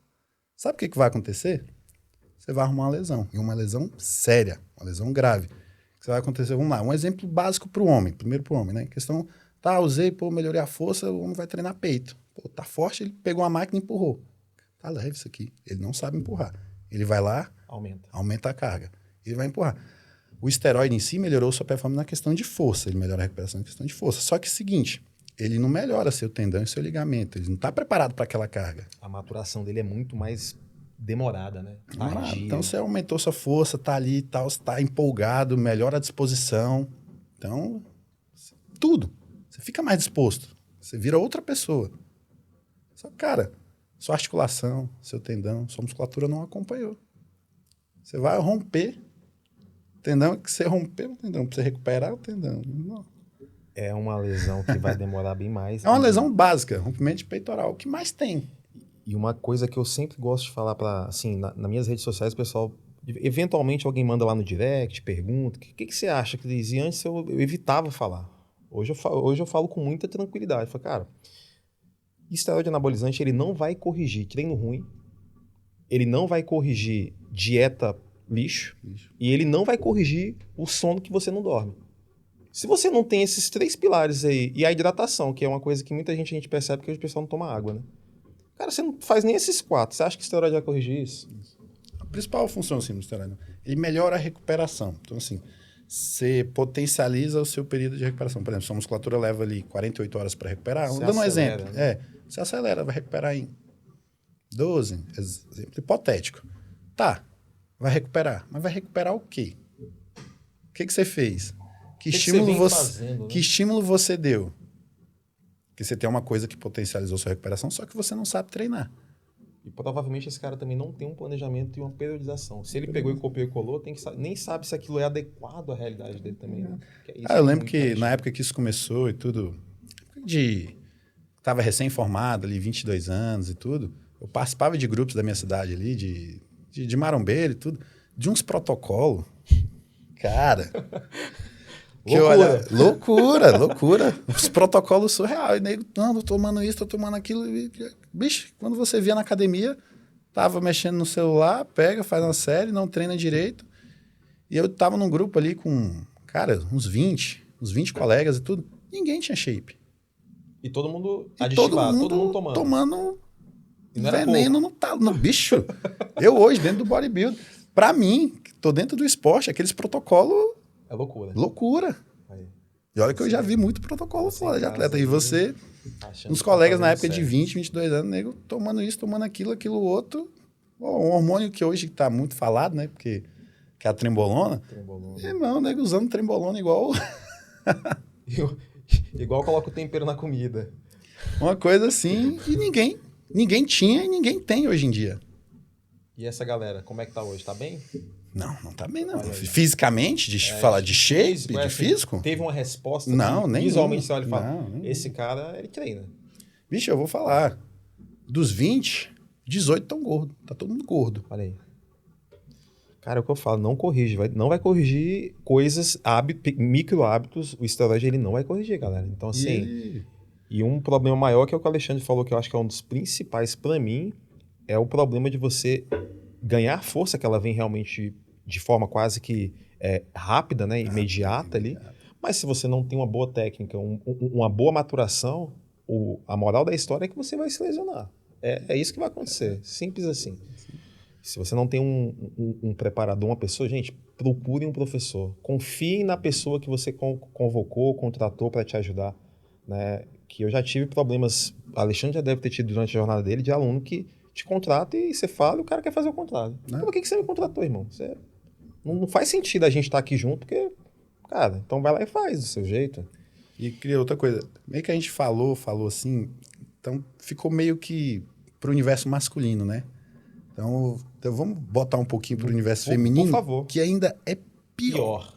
Sabe o que vai acontecer? Você vai arrumar uma lesão. E uma lesão séria, uma lesão grave. O que vai acontecer? Vamos lá, um exemplo básico para o homem. Primeiro para o homem, né? Questão, usei, melhorei a força, o homem vai treinar peito. Tá forte, ele pegou uma máquina e empurrou. Tá leve isso aqui. Ele não sabe empurrar. Ele vai lá, aumenta a carga. Ele vai empurrar. O esteroide em si melhorou sua performance na questão de força. Ele melhora a recuperação na questão de força. Só que é o seguinte, ele não melhora seu tendão e seu ligamento. Ele não está preparado para aquela carga. A maturação dele é muito mais demorada, né? Então você aumentou sua força, tá ali e tal, você tá empolgado, melhora a disposição. Então, tudo. Você fica mais disposto. Você vira outra pessoa. Só que, cara, sua articulação, seu tendão, sua musculatura não acompanhou. Você vai romper o tendão, que você rompeu o tendão, para você recuperar o tendão. Não. É uma lesão que vai demorar bem mais. É uma lesão básica, rompimento de peitoral. O que mais tem? E uma coisa que eu sempre gosto de falar assim, nas minhas redes sociais, o pessoal, eventualmente alguém manda lá no direct, pergunta, o que você acha, Cris? E antes eu evitava falar. Hoje eu falo com muita tranquilidade. Eu falo, cara, esteroide anabolizante, ele não vai corrigir treino ruim, ele não vai corrigir dieta lixo. E ele não vai corrigir o sono que você não dorme. Se você não tem esses 3 pilares aí, e a hidratação, que é uma coisa que muita gente percebe que hoje o pessoal não toma água, né? Cara, você não faz nem esses 4. Você acha que o esteroide vai corrigir isso? A principal função, assim, do esteroide, ele melhora a recuperação. Então, assim, você potencializa o seu período de recuperação. Por exemplo, sua musculatura leva ali 48 horas para recuperar. Dando um exemplo. Né? Você acelera, vai recuperar em 12. Exemplo hipotético. Tá, vai recuperar. Mas vai recuperar o quê? O que você fez? Que estímulo você deu? Porque você tem uma coisa que potencializou sua recuperação, só que você não sabe treinar. E provavelmente esse cara também não tem um planejamento e uma periodização. Se ele pegou e copiou e colou, nem sabe se aquilo é adequado à realidade dele também. Né? Eu lembro que na época que isso começou e tudo, estava recém-formado ali, 22 anos e tudo, eu participava de grupos da minha cidade ali, de marombeiro e tudo, de uns protocolos. Cara... Loucura. Os protocolos surreais. Nego, não, tô tomando isso, tô tomando aquilo. Bicho, quando você via na academia, tava mexendo no celular, pega, faz uma série, não treina direito. E eu tava num grupo ali com, cara, uns 20 colegas e tudo. Ninguém tinha shape. E todo mundo aditivado, todo mundo tomando veneno no bicho. Eu hoje, dentro do bodybuilding, pra mim, que tô dentro do esporte, aqueles protocolos... É loucura. Loucura. Aí. E olha que eu já vi muito protocolo fora de atleta. E você, uns tá colegas na época de 20, 22 anos, nego, tomando isso, tomando aquilo outro. Um hormônio que hoje está muito falado, né? Porque que é a trembolona. Irmão, nego usando trembolona igual... igual coloca o tempero na comida. Uma coisa assim, e ninguém tinha e ninguém tem hoje em dia. E essa galera, como é que tá hoje? Tá bem? Não tá bem, não. Fisicamente, falar de shape, de físico? Teve uma resposta? Não, nem visualmente você olha e fala, esse cara, ele treina. Bicho, eu vou falar. Dos 20, 18 estão gordos. Tá todo mundo gordo. Olha aí. Cara, é o que eu falo, não corrige. Não vai corrigir coisas, micro hábitos. O esteroide, ele não vai corrigir, galera. Então, assim... E um problema maior, que é o que o Alexandre falou, que eu acho que é um dos principais pra mim, é o problema de você... ganhar força, que ela vem realmente de forma quase que rápida, né, imediata ali. Mas se você não tem uma boa técnica, uma boa maturação, a moral da história é que você vai se lesionar. É isso que vai acontecer. Simples assim. Se você não tem um preparador, uma pessoa, gente, procure um professor. Confie na pessoa que você convocou, contratou para te ajudar. Né? Que eu já tive problemas, o Alexandre já deve ter tido durante a jornada dele, de aluno que te contrata e você fala e o cara quer fazer o contrário. Então, por que você me contratou, irmão? Não faz sentido a gente estar aqui junto, porque Cara, então vai lá e faz do seu jeito. E cria outra coisa. Meio que a gente falou assim, então ficou meio que pro universo masculino, né? Então vamos botar um pouquinho pro universo feminino, por favor. que ainda é pior.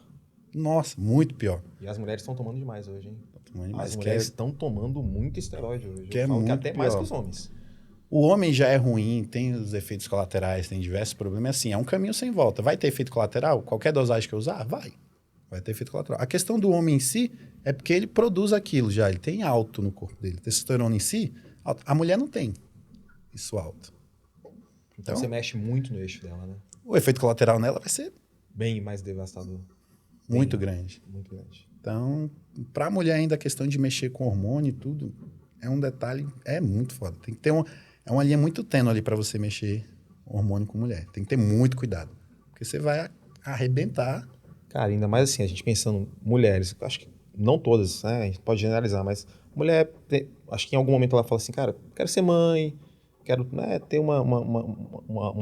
Nossa, muito pior. E as mulheres estão tomando demais hoje, hein? Mas As mulheres estão tomando muito esteroide hoje. Que é falo muito que até mais pior. que os homens. O homem já é ruim, tem os efeitos colaterais, tem diversos problemas. Assim, é um caminho sem volta. Vai ter efeito colateral? Qualquer dosagem que eu usar? Vai ter efeito colateral. A questão do homem em si é porque ele produz aquilo já. Ele tem alto no corpo dele. Testosterona em si, alto. A mulher não tem isso alto. Então você mexe muito no eixo dela, né? O efeito colateral nela vai ser Bem mais devastador. muito grande. Muito grande. Então, para a mulher ainda a questão de mexer com hormônio e tudo, é um detalhe, é muito foda. Tem que ter é uma linha muito tênue ali para você mexer hormônio com mulher. Tem que ter muito cuidado, porque você vai arrebentar. Cara, ainda mais assim, a gente pensando mulheres, acho que não todas, né? A gente pode generalizar, mas mulher, acho que em algum momento ela fala assim, cara, quero ser mãe, quero, né, ter uma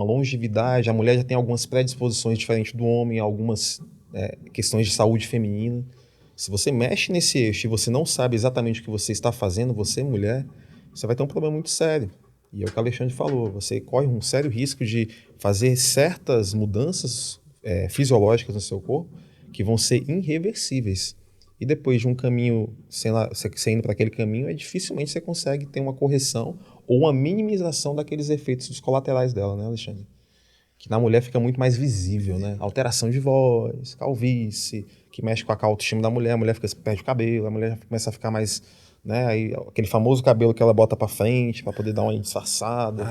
longevidade. A mulher já tem algumas predisposições diferentes do homem, algumas questões de saúde feminina. Se você mexe nesse eixo e você não sabe exatamente o que você está fazendo, você, mulher, você vai ter um problema muito sério. E é o que o Alexandre falou, você corre um sério risco de fazer certas mudanças fisiológicas no seu corpo que vão ser irreversíveis. E depois de um caminho, você indo para aquele caminho, dificilmente você consegue ter uma correção ou uma minimização daqueles efeitos dos colaterais dela, né, Alexandre? Que na mulher fica muito mais visível, né? Alteração de voz, calvície, que mexe com a autoestima da mulher, a mulher perde o cabelo, a mulher começa a ficar mais... Né? Aí, aquele famoso cabelo que ela bota pra frente pra poder dar uma disfarçada.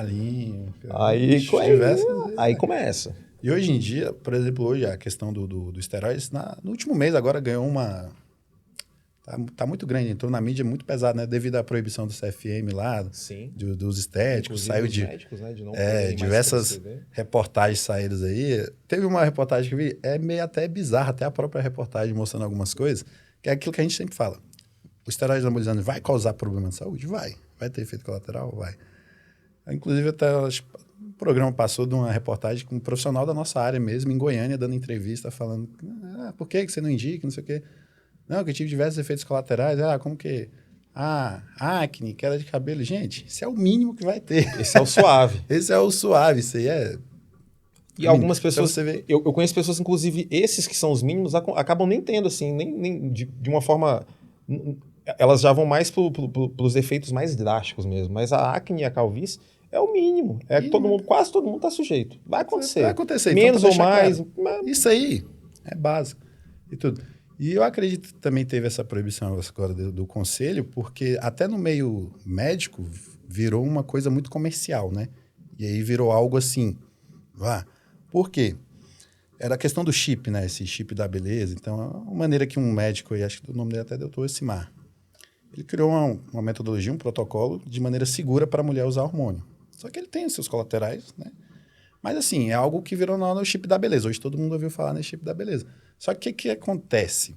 Aí começa. E hoje em dia, por exemplo, hoje a questão do esteroides, no último mês agora ganhou uma... Tá muito grande, entrou na mídia muito pesado, né? Devido à proibição do CFM lá, dos estéticos, saiu de... médicos, né? De não diversas reportagens saídas aí. Teve uma reportagem que eu vi, é meio até bizarra, até a própria reportagem mostrando algumas coisas, que é aquilo que a gente sempre fala. O esteroide anabolizante vai causar problema de saúde? Vai. Vai ter efeito colateral? Vai. Inclusive, até o programa passou de uma reportagem com um profissional da nossa área mesmo, em Goiânia, dando entrevista, falando por que você não indica, não sei o quê. Não, que eu tive diversos efeitos colaterais. Como que... acne, queda de cabelo. Gente, isso é o mínimo que vai ter. Esse é o suave. Esse é o suave, isso aí é... E algumas pessoas... Eu conheço pessoas, inclusive, esses que são os mínimos, acabam nem tendo, assim, nem de uma forma... Elas já vão mais pros efeitos mais drásticos mesmo. Mas a acne e a calvície é o mínimo. Quase todo mundo está sujeito. Vai acontecer. Vai acontecer. Menos então, ou mais. Claro. Isso aí é básico. E tudo. E eu acredito que também teve essa proibição agora do conselho, porque até no meio médico virou uma coisa muito comercial, né? E aí virou algo assim. Por quê? Era a questão do chip, né? Esse chip da beleza. Então, a maneira que um médico, e acho que o nome dele até é Dr. Simar, ele criou uma metodologia, um protocolo de maneira segura para a mulher usar hormônio. Só que ele tem os seus colaterais, né? Mas, assim, é algo que virou no chip da beleza. Hoje todo mundo ouviu falar nesse chip da beleza. Só que o que acontece?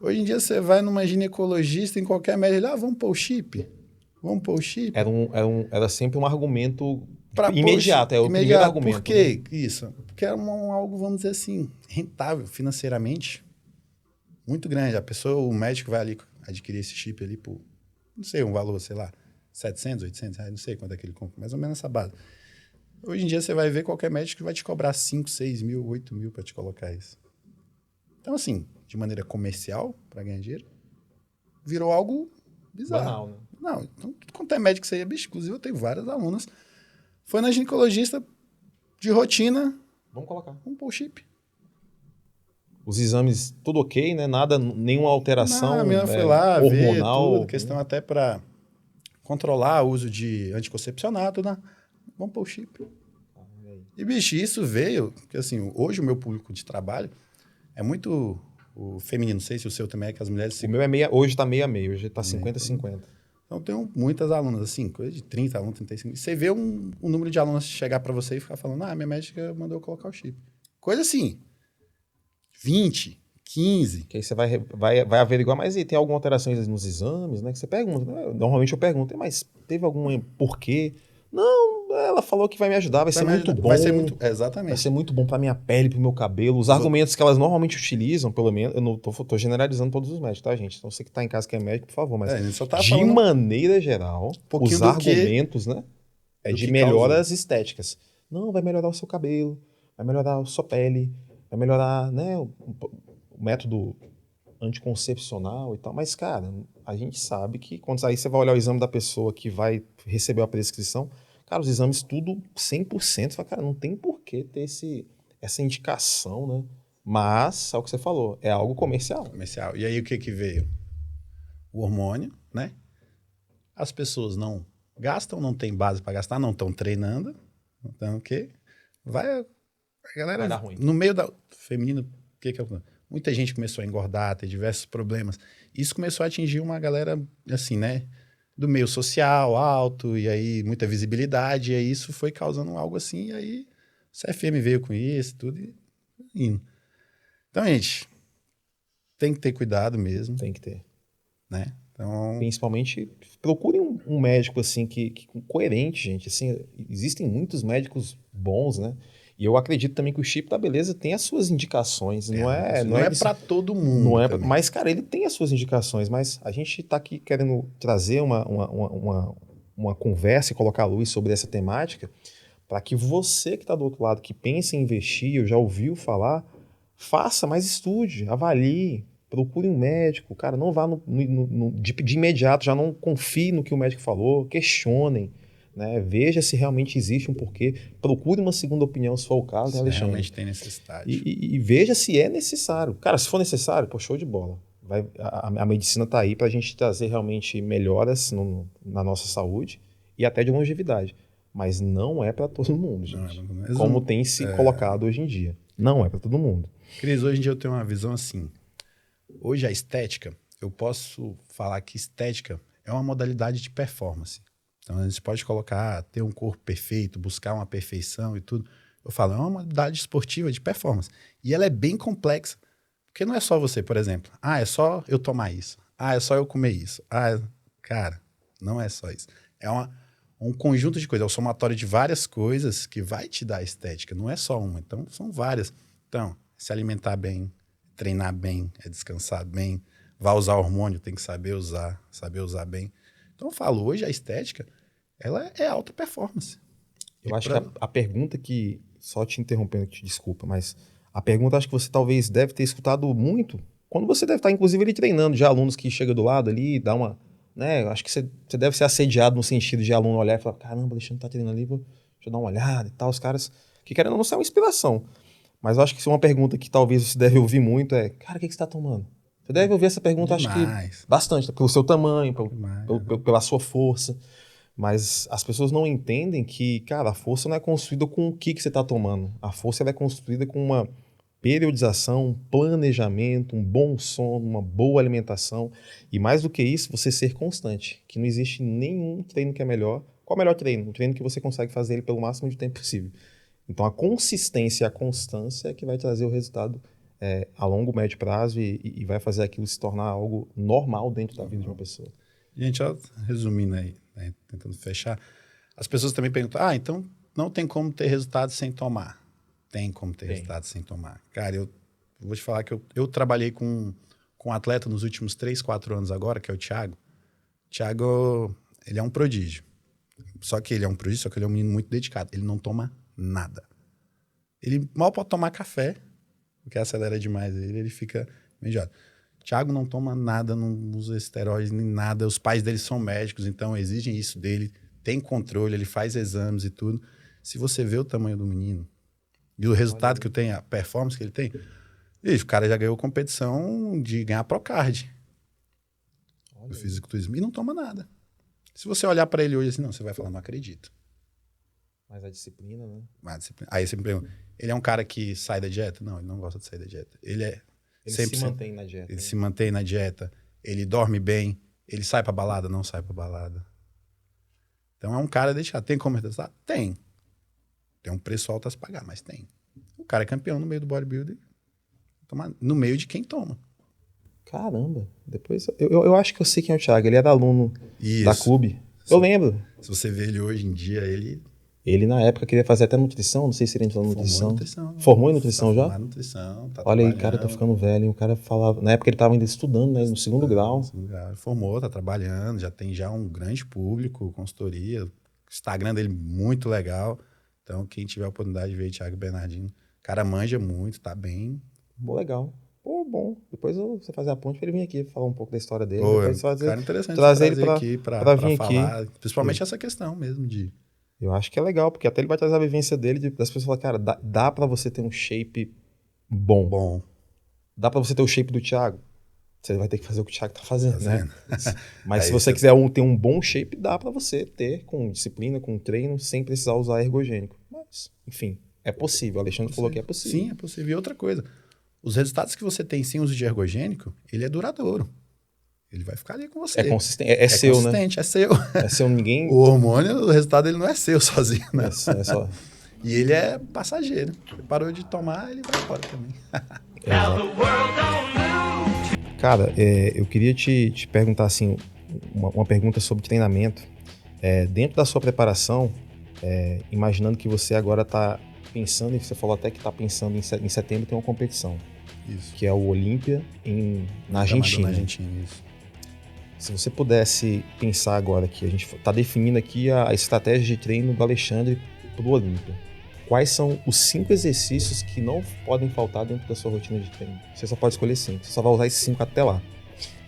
Hoje em dia você vai numa ginecologista, em qualquer médico, vamos pôr o chip? Vamos pôr o chip? Era sempre um argumento imediato, o primeiro argumento. Por que isso? Porque era algo, vamos dizer assim, rentável financeiramente, muito grande. O médico vai ali adquirir esse chip ali por, não sei, um valor, sei lá, 700, 800 reais, não sei quanto é que ele compra, mais ou menos essa base. Hoje em dia você vai ver qualquer médico que vai te cobrar 5, 6 mil, 8 mil para te colocar isso. Então, assim, de maneira comercial, para ganhar dinheiro, virou algo bizarro. Banal, né? Não, então, quanto é médico isso aí, bicho, inclusive eu tenho várias alunas. Foi na ginecologista, de rotina. Vamos colocar. Vamos pôr o chip. Os exames, tudo ok, né? Nada, nenhuma alteração a minha foi lá hormonal. Ver tudo, questão até para controlar o uso de anticoncepcional, né? Vamos pôr o chip. E, bicho, isso veio, porque assim, hoje o meu público de trabalho é muito o feminino, não sei se o seu também é, que as mulheres... O meu hoje está meio a meio, hoje está 50-50. Então, eu tenho muitas alunas, assim, coisa de 30 alunos, 35. Você vê um número de alunas chegar para você e ficar falando, minha médica mandou eu colocar o chip. Coisa assim, 20, 15. Que aí você vai averiguar, mas e tem alguma alteração nos exames, né? Que você pergunta, né? Normalmente eu pergunto, mas teve algum porquê? Não, ela falou que vai me ajudar, vai ser muito bom. Vai ser muito, exatamente. Vai ser muito bom pra minha pele, pro meu cabelo. Os argumentos que elas normalmente utilizam, pelo menos, eu não tô generalizando todos os médicos, tá, gente? Então você que tá em casa que é médico, por favor, mas A gente só tá de falando maneira geral, pouquinho os do que- argumentos, né, é do de que melhoras estéticas. Não, vai melhorar o seu cabelo, vai melhorar a sua pele, vai melhorar, né, o método anticoncepcional e tal. Mas, cara, a gente sabe que quando aí você vai olhar o exame da pessoa que vai receber a prescrição, cara, os exames tudo 100%. Você fala, cara, não tem por que ter essa indicação, né? Mas, é o que você falou, é algo comercial. comercial. E aí o que que veio? O hormônio, né? As pessoas não gastam, não tem base para gastar, não estão treinando. Então o quê? A galera Vai dar ruim. no meio da feminino, o que que é? Muita gente começou a engordar, ter diversos problemas. Isso começou a atingir uma galera assim, né? Do meio social, alto, e aí muita visibilidade, e aí isso foi causando algo assim, e aí o CFM veio com isso, tudo, e indo. Então, gente, tem que ter cuidado mesmo, Tem que ter. né? Então, Principalmente, procurem um médico, assim, que coerente, gente. Assim, existem muitos médicos bons, né? E eu acredito também que o Chip da Beleza tem as suas indicações. Não é para todo mundo. Não é, também. mas, cara, ele tem as suas indicações, mas a gente está aqui querendo trazer uma conversa e colocar a luz sobre essa temática para que você que está do outro lado, que pensa em investir, ou já ouviu falar, faça, mas estude, avalie, procure um médico. Cara, não vá de imediato, já não confie no que o médico falou, questionem. Né? Veja se realmente existe um porquê. Procure uma segunda opinião, se for o caso, né, Se Alexandre? realmente tem necessidade. E veja se é necessário. Cara, se for necessário, pô, show de bola. A medicina está aí para a gente trazer realmente melhoras na nossa saúde e até de longevidade. Mas não é para todo mundo, gente. Como tem se colocado hoje em dia. Não é para todo mundo. Cris, hoje em dia eu tenho uma visão assim. Hoje a estética, eu posso falar que estética é uma modalidade de performance. Então a gente pode colocar, ter um corpo perfeito, buscar uma perfeição e tudo. Eu falo, é uma modalidade esportiva de performance. E ela é bem complexa. Porque não é só você, por exemplo. É só eu tomar isso. É só eu comer isso. Cara, não é só isso. É um conjunto de coisas. É o somatório de várias coisas que vai te dar a estética. Não é só uma. Então, são várias. Então, se alimentar bem, treinar bem, descansar bem, vai usar hormônio, tem que saber usar bem. Então, eu falo, hoje a estética, ela é alta performance. Eu acho que a pergunta que, só te interrompendo, te desculpa, mas a pergunta acho que você talvez deve ter escutado muito, quando você deve estar, inclusive, ali treinando, já alunos que chegam do lado ali, dá uma, né, acho que você deve ser assediado no sentido de aluno olhar e falar, caramba, o Alexandre tá treinando ali, deixa eu dar uma olhada e tal, os caras que querendo não ser uma inspiração. Mas eu acho que uma pergunta que talvez você deve ouvir muito é, cara, o que você tá tomando? Você deve ouvir essa pergunta, Demais. acho que bastante, pelo seu tamanho, Demais. pela sua força. Mas as pessoas não entendem que, cara, a força não é construída com o que você está tomando. A força ela é construída com uma periodização, um planejamento, um bom sono, uma boa alimentação. E mais do que isso, você ser constante. Que não existe nenhum treino que é melhor. Qual é o melhor treino? Um treino que você consegue fazer ele pelo máximo de tempo possível. Então a consistência e a constância é que vai trazer o resultado a longo, médio prazo e vai fazer aquilo se tornar algo normal dentro da vida de uma pessoa. Gente, ó, resumindo aí, né, tentando fechar, as pessoas também perguntam, então não tem como ter resultado sem tomar. Tem como ter resultado sem tomar. Cara, eu vou te falar que eu trabalhei com um atleta nos últimos 3, 4 anos agora, que é o Thiago. O Thiago, ele é um prodígio. Só que ele é um prodígio, só que ele é um menino muito dedicado. Ele não toma nada. Ele mal pode tomar café, porque acelera demais ele fica mediado. Thiago não toma nada, não usa esteroides nem nada. Os pais dele são médicos, então exigem isso dele. Tem controle, ele faz exames e tudo. Se você vê o tamanho do menino e o resultado que eu tenho, a performance que ele tem, o cara já ganhou competição de ganhar Procard do fisiculturismo e não toma nada. Se você olhar para ele hoje assim, não, você vai falar, não acredito. Mas a disciplina, né? Aí você me pergunta, ele é um cara que sai da dieta? Não, ele não gosta de sair da dieta. Ele se mantém na dieta. Ele se mantém na dieta, ele dorme bem, ele sai pra balada? Não sai pra balada. Então é um cara deixado. Tem como resultado? Tem. Tem um preço alto a se pagar, mas tem. O cara é campeão no meio do bodybuilding, no meio de quem toma. Caramba. Depois eu acho que eu sei quem é o Thiago. Ele era aluno da clube. Eu lembro. Se você vê ele hoje em dia, ele Ele, na época, queria fazer até nutrição, não sei se ele entrou na nutrição. Formou em nutrição já? Formou em nutrição, tá Olha aí, trabalhando. cara, tá ficando velho, hein? O cara falava... Na época ele tava ainda estudando, né? No segundo grau. Formou, tá trabalhando, já tem um grande público, consultoria. O Instagram dele muito legal. Então, quem tiver a oportunidade de ver Thiago Bernardino, o cara manja muito, tá bem. Pô, legal. Pô, bom. Depois você fazer a ponte pra ele vir aqui falar um pouco da história dele. Pô, Depois cara interessante trazer ele aqui pra vir falar. aqui. Principalmente essa questão mesmo de... Eu acho que é legal, porque até ele vai trazer a vivência dele, das pessoas falarem, cara, dá pra você ter um shape bom. Dá pra você ter o shape do Thiago. Você vai ter que fazer o que o Thiago tá fazendo, né? Mas se você quiser ter um bom shape, dá pra você ter com disciplina, com treino, sem precisar usar ergogênico. Mas, enfim, é possível. O Alexandre falou que é possível. Sim, é possível. E outra coisa, os resultados que você tem sem uso de ergogênico, ele é duradouro. Ele vai ficar ali com você. É consistente, é seu, consistente, né? É seu. É seu, ninguém... O hormônio, o resultado ele não é seu sozinho, né? É só... E ele é passageiro. Ele parou de tomar, ele vai embora também. Exato. Cara, eu queria te perguntar assim, uma pergunta sobre treinamento. Dentro da sua preparação, imaginando que você agora está pensando, e você falou até que está pensando em setembro tem uma competição. Isso. Que é o Olímpia na Argentina. Na Argentina, isso. Se você pudesse pensar agora que a gente está definindo aqui a estratégia de treino do Alexandre para o Olímpia, quais são os 5 exercícios que não podem faltar dentro da sua rotina de treino? Você só pode escolher 5. Você só vai usar esses 5 até lá.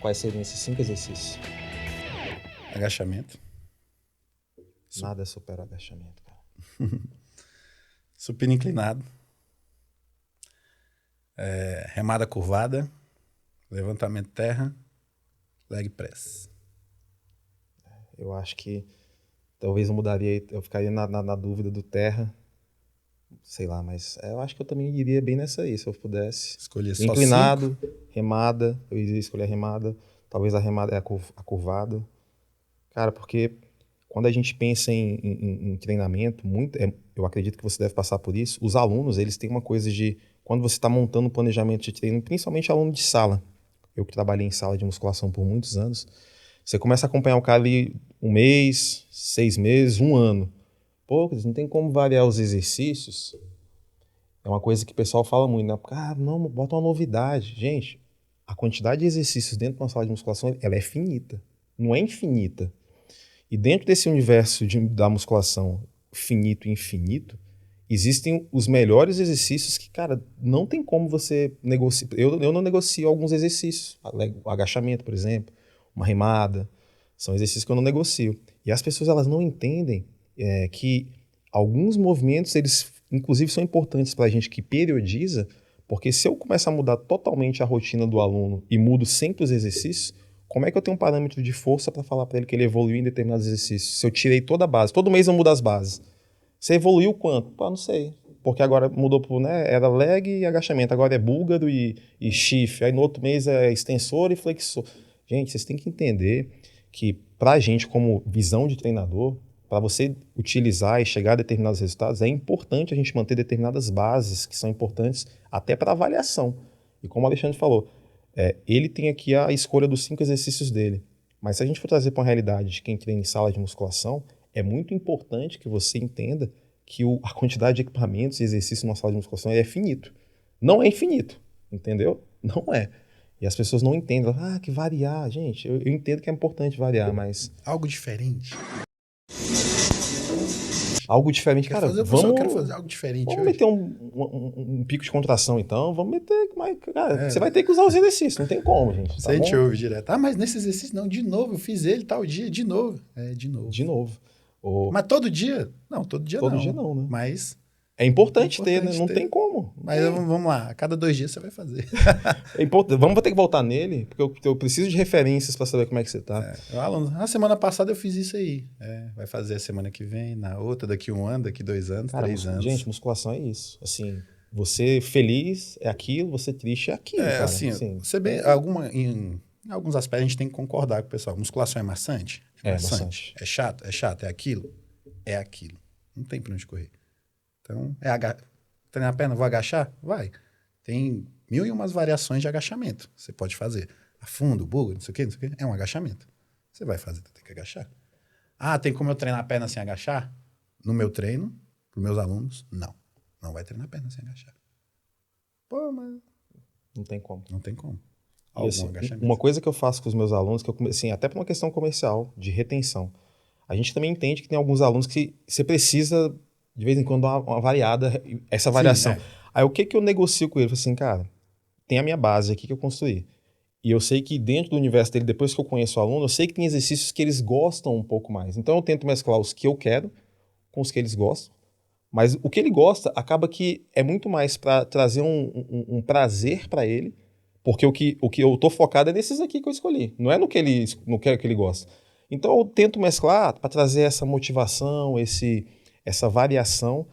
Quais seriam esses 5 exercícios? Agachamento. Nada supera o agachamento, cara. Supino inclinado. Remada curvada. Levantamento terra. Leg press. Eu acho que talvez eu mudaria, eu ficaria na dúvida do terra. Sei lá, mas eu acho que eu também iria bem nessa aí, se eu pudesse. Escolher só inclinado, 5. remada, eu iria escolher a remada. Talvez a remada é a curvada. Cara, porque quando a gente pensa em treinamento, eu acredito que você deve passar por isso. Os alunos, eles têm uma coisa de... Quando você está montando um planejamento de treino, principalmente aluno de sala. Eu que trabalhei em sala de musculação por muitos anos. Você começa a acompanhar o cara ali 1 mês, 6 meses, 1 ano. Pô, não tem como variar os exercícios. É uma coisa que o pessoal fala muito, né? Ah, não, bota uma novidade. Gente, a quantidade de exercícios dentro de uma sala de musculação, ela é finita. Não é infinita. E dentro desse universo da musculação finito e infinito, existem os melhores exercícios que, cara, não tem como você negociar. Eu não negocio alguns exercícios. O agachamento, por exemplo, uma remada. São exercícios que eu não negocio. E as pessoas, elas não entendem que alguns movimentos, eles inclusive são importantes para a gente que periodiza, porque se eu começar a mudar totalmente a rotina do aluno e mudo sempre os exercícios, como é que eu tenho um parâmetro de força para falar para ele que ele evoluiu em determinados exercícios? Se eu tirei toda a base, todo mês eu mudo as bases. Você evoluiu quanto? Pô, não sei. Porque agora mudou pro, né? Era leg e agachamento, agora é búlgaro e chifre. Aí no outro mês é extensor e flexor. Gente, vocês têm que entender que pra gente, como visão de treinador, para você utilizar e chegar a determinados resultados, é importante a gente manter determinadas bases que são importantes até para avaliação. E como o Alexandre falou, ele tem aqui a escolha dos 5 exercícios dele. Mas se a gente for trazer para uma realidade de quem treina em sala de musculação, é muito importante que você entenda que a quantidade de equipamentos e exercícios numa sala de musculação é finito. Não é infinito, entendeu? Não é. E as pessoas não entendem. Que variar. Gente, eu entendo que é importante variar, mas... Algo diferente. Algo diferente, cara, eu quero fazer algo diferente. Vamos meter um pico de contração, então. Vamos meter... Cara, você vai ter que usar os exercícios. Não tem como, gente. Tá, a gente ouve direto. Mas nesse exercício, não, de novo. Eu fiz ele tal dia, de novo. De novo. De novo. Mas todo dia? Não, todo dia não. Todo dia não, né? Mas... É importante ter, né? Não tem como. Mas vamos lá, a cada 2 dias você vai fazer. É importante. Vamos ter que voltar nele, porque eu preciso de referências para saber como é que você tá. A semana passada eu fiz isso aí. Vai fazer a semana que vem, na outra, daqui 1 ano, daqui 2 anos, cara, 3 anos. Gente, musculação é isso. Assim, você feliz é aquilo, você triste é aquilo, cara. Assim, em alguns aspectos a gente tem que concordar com o pessoal. Musculação é maçante? É maçante. É chato? É chato. É aquilo? É aquilo. Não tem pra onde correr. Então, treinar a perna, vou agachar? Vai. Tem 1001 variações de agachamento. Você pode fazer. Afundo, búlgaro, não sei o quê. É um agachamento. Você vai fazer, tem que agachar. Tem como eu treinar a perna sem agachar? no meu treino, para os meus alunos, não vai treinar perna sem agachar. Pô, mas... Não tem como. Não tem como. E, assim, uma coisa que eu faço com os meus alunos, que eu, assim, até por uma questão comercial, de retenção, a gente também entende que tem alguns alunos que você precisa, de vez em quando, dar uma variada, essa variação. Aí o que eu negocio com ele? Eu falo assim, cara, tem a minha base aqui que eu construí. E eu sei que dentro do universo dele, depois que eu conheço o aluno, eu sei que tem exercícios que eles gostam um pouco mais. Então eu tento mesclar os que eu quero com os que eles gostam. Mas o que ele gosta acaba que é muito mais para trazer um prazer para ele, porque o que eu tô focado é nesses aqui que eu escolhi, não é no que ele gosta. Então eu tento mesclar para trazer essa motivação, essa variação,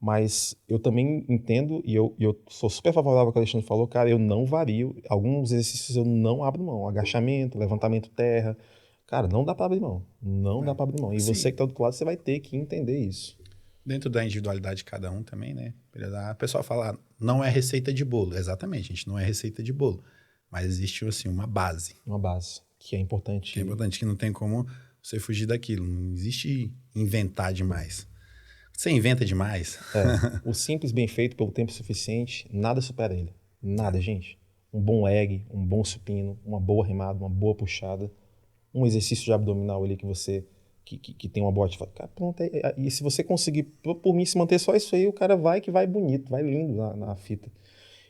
mas eu também entendo e eu sou super favorável ao que o Alexandre falou, cara, eu não vario, alguns exercícios eu não abro mão, agachamento, levantamento terra, cara, não dá para abrir mão, não dá para abrir mão. E Sim. você que tá do outro lado, você vai ter que entender isso. Dentro da individualidade de cada um também, né? A pessoa fala, não é receita de bolo. Exatamente, gente, não é receita de bolo. Mas existe, assim, uma base. Uma base, que é importante. Que é importante, que não tem como você fugir daquilo. Não existe inventar demais. Você inventa demais. O simples bem feito pelo tempo suficiente, nada supera ele. Nada, gente. Um bom egg, um bom supino, uma boa remada, uma boa puxada, um exercício de abdominal ali que você... Que tem uma boa atividade. Cara, pronto. E se você conseguir, por mim, se manter só isso aí, o cara vai que vai bonito, vai lindo na fita.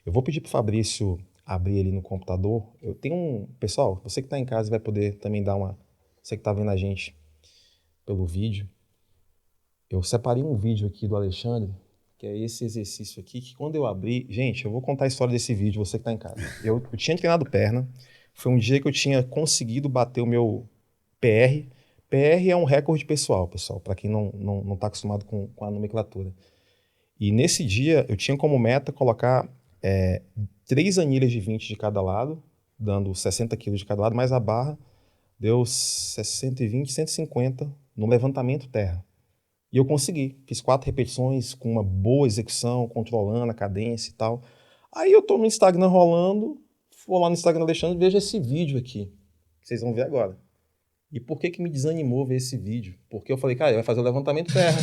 Eu vou pedir pro Fabrício abrir ali no computador. Eu tenho Pessoal, você que tá em casa vai poder também dar uma... Você que tá vendo a gente pelo vídeo. Eu separei um vídeo aqui do Alexandre, que é esse exercício aqui, que quando eu abri... Gente, eu vou contar a história desse vídeo, você que tá em casa. Eu tinha treinado perna. Foi um dia que eu tinha conseguido bater o meu PR. PR é um recorde pessoal, para quem não está acostumado com a nomenclatura. E nesse dia, eu tinha como meta colocar 3 anilhas de 20 de cada lado, dando 60 quilos de cada lado, mais a barra deu 120, 150 no levantamento terra. E eu consegui. Fiz 4 repetições com uma boa execução, controlando a cadência e tal. Aí eu tô no Instagram rolando, vou lá no Instagram do Alexandre e vejo esse vídeo aqui, que vocês vão ver agora. E por que me desanimou ver esse vídeo? Porque eu falei, cara, ele vai fazer o levantamento terra.